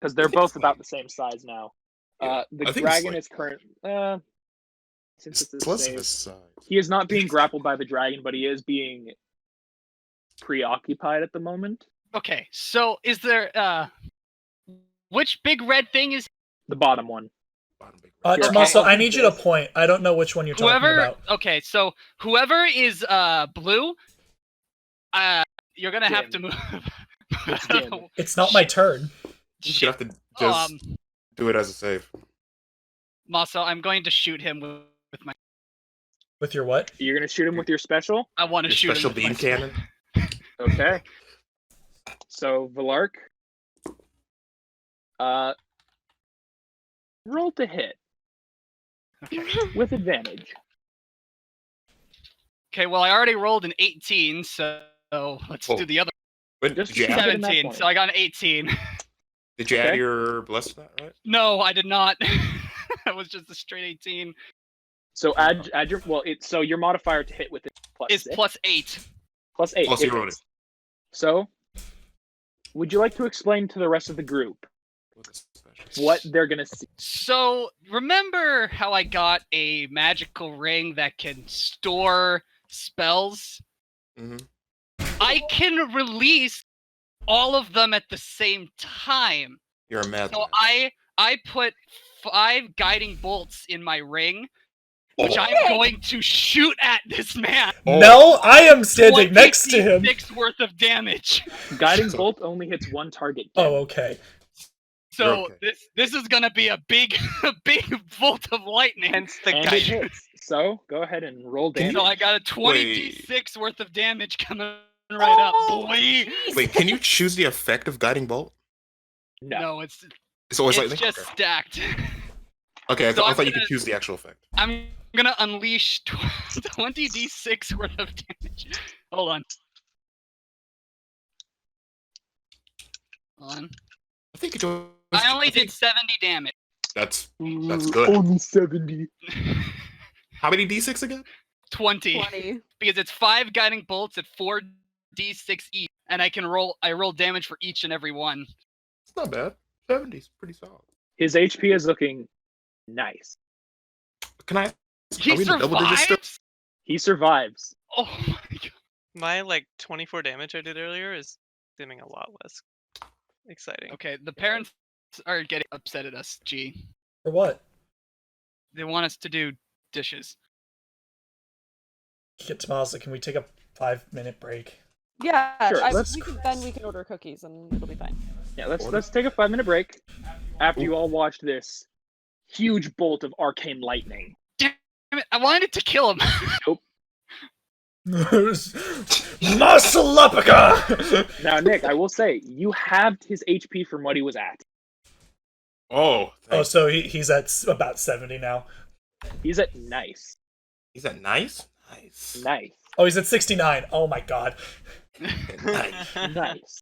[SPEAKER 1] because they're both about the same size now.
[SPEAKER 2] Yeah.
[SPEAKER 1] The
[SPEAKER 2] I think it's
[SPEAKER 1] dragon
[SPEAKER 2] like-
[SPEAKER 1] is current. Since it's
[SPEAKER 2] It's
[SPEAKER 1] the
[SPEAKER 2] less of
[SPEAKER 1] same,
[SPEAKER 2] his size.
[SPEAKER 1] he is not being grappled by the dragon, but he is being preoccupied at the moment.
[SPEAKER 6] Okay, so is there which big red thing is
[SPEAKER 1] The bottom one.
[SPEAKER 2] Bottom big red.
[SPEAKER 1] You're
[SPEAKER 4] Tommaso,
[SPEAKER 1] okay.
[SPEAKER 4] I need you to point. I don't know which one you're talking
[SPEAKER 6] whoever?
[SPEAKER 4] about.
[SPEAKER 6] Okay, so whoever is blue, you're gonna have to
[SPEAKER 1] Dimm.
[SPEAKER 6] move.
[SPEAKER 1] It's Dimm.
[SPEAKER 4] It's not my turn.
[SPEAKER 2] You have to just do it as a save.
[SPEAKER 6] Maso, I'm going to shoot him with my.
[SPEAKER 4] With your what?
[SPEAKER 1] You're gonna shoot him with your special.
[SPEAKER 6] I want to
[SPEAKER 2] Your
[SPEAKER 6] shoot
[SPEAKER 2] special
[SPEAKER 6] him with my
[SPEAKER 2] beam cannon.
[SPEAKER 1] Okay. So Valark, roll to hit
[SPEAKER 6] Okay.
[SPEAKER 1] with advantage.
[SPEAKER 6] Okay, well, I already rolled an 18, so let's
[SPEAKER 2] Oh.
[SPEAKER 6] do the other
[SPEAKER 2] Wait,
[SPEAKER 1] Just
[SPEAKER 2] did you
[SPEAKER 1] shoot
[SPEAKER 2] add,
[SPEAKER 1] him.
[SPEAKER 6] 17.
[SPEAKER 1] point.
[SPEAKER 6] So I got an 18.
[SPEAKER 2] did you add
[SPEAKER 1] Okay.
[SPEAKER 2] your bless to that, right?
[SPEAKER 6] No, I did not. That was just a straight 18.
[SPEAKER 1] So add your so your modifier to hit with it
[SPEAKER 6] It's
[SPEAKER 1] six?
[SPEAKER 6] +8.
[SPEAKER 1] Plus 8.
[SPEAKER 2] Plus
[SPEAKER 1] it
[SPEAKER 2] you wrote
[SPEAKER 1] is.
[SPEAKER 2] it.
[SPEAKER 1] So, would you like to explain to the rest of the group
[SPEAKER 2] With a special.
[SPEAKER 1] what they're gonna see?
[SPEAKER 6] So, remember how I got a magical ring that can store spells?
[SPEAKER 2] Mhm.
[SPEAKER 6] I can release all of them at the same time.
[SPEAKER 2] You're a mad
[SPEAKER 6] So
[SPEAKER 2] lad.
[SPEAKER 6] I put 5 guiding bolts in my ring, which I'm going to shoot at this man.
[SPEAKER 2] Oh.
[SPEAKER 4] No, I am standing next to him.
[SPEAKER 6] 6 worth of damage.
[SPEAKER 1] Guiding bolt only hits one target.
[SPEAKER 4] Oh, okay.
[SPEAKER 6] So
[SPEAKER 2] okay.
[SPEAKER 6] this is gonna be a big bolt of lightning.
[SPEAKER 3] Hence the
[SPEAKER 1] And it
[SPEAKER 3] guide.
[SPEAKER 1] hits. So go ahead and roll damage.
[SPEAKER 6] So I got a 20d6 worth of damage coming right up, boy.
[SPEAKER 2] Wait, can you choose the effect of guiding bolt?
[SPEAKER 1] No.
[SPEAKER 6] No, it's
[SPEAKER 2] It's always
[SPEAKER 6] it's
[SPEAKER 2] lightning.
[SPEAKER 6] just stacked.
[SPEAKER 2] Okay, I
[SPEAKER 6] So I'm
[SPEAKER 2] thought you
[SPEAKER 6] gonna-
[SPEAKER 2] could choose the actual effect.
[SPEAKER 6] I'm gonna unleash 20d6 worth of damage. Hold on. Hold on.
[SPEAKER 2] I think it was.
[SPEAKER 6] I only
[SPEAKER 2] think
[SPEAKER 6] did 70 damage.
[SPEAKER 2] That's good.
[SPEAKER 1] Only 70.
[SPEAKER 2] How many d6 again?
[SPEAKER 6] 20.
[SPEAKER 5] 20.
[SPEAKER 6] Because it's 5 guiding bolts at 4d6 each, and I roll damage for each and every one.
[SPEAKER 2] It's not bad. 70's pretty solid.
[SPEAKER 1] His HP is looking nice.
[SPEAKER 2] Can I?
[SPEAKER 6] He
[SPEAKER 2] Are we in the double digits still?
[SPEAKER 6] survives.
[SPEAKER 1] He survives.
[SPEAKER 6] Oh my god.
[SPEAKER 3] My like 24 damage I did earlier is seeming a lot less exciting.
[SPEAKER 6] Okay, the parents are getting upset at us. G.
[SPEAKER 4] For what?
[SPEAKER 6] They want us to do dishes.
[SPEAKER 4] Get Tomasa, can we take a 5-minute break?
[SPEAKER 5] Yeah,
[SPEAKER 1] Sure,
[SPEAKER 5] then we can order cookies and it'll be fine.
[SPEAKER 1] Yeah, let's take a 5-minute break after you all watch this huge bolt of arcane lightning.
[SPEAKER 6] Damn it! I wanted to kill him.
[SPEAKER 4] Masalapaka!
[SPEAKER 1] Now, Nick, I will say you halved his HP from what he was at.
[SPEAKER 2] Oh,
[SPEAKER 4] Oh, so he's at about 70 now.
[SPEAKER 1] He's at nice.
[SPEAKER 2] is that nice? Nice.
[SPEAKER 1] Nice.
[SPEAKER 4] Oh, he's at 69. Oh my god.
[SPEAKER 2] Nice.
[SPEAKER 1] Nice.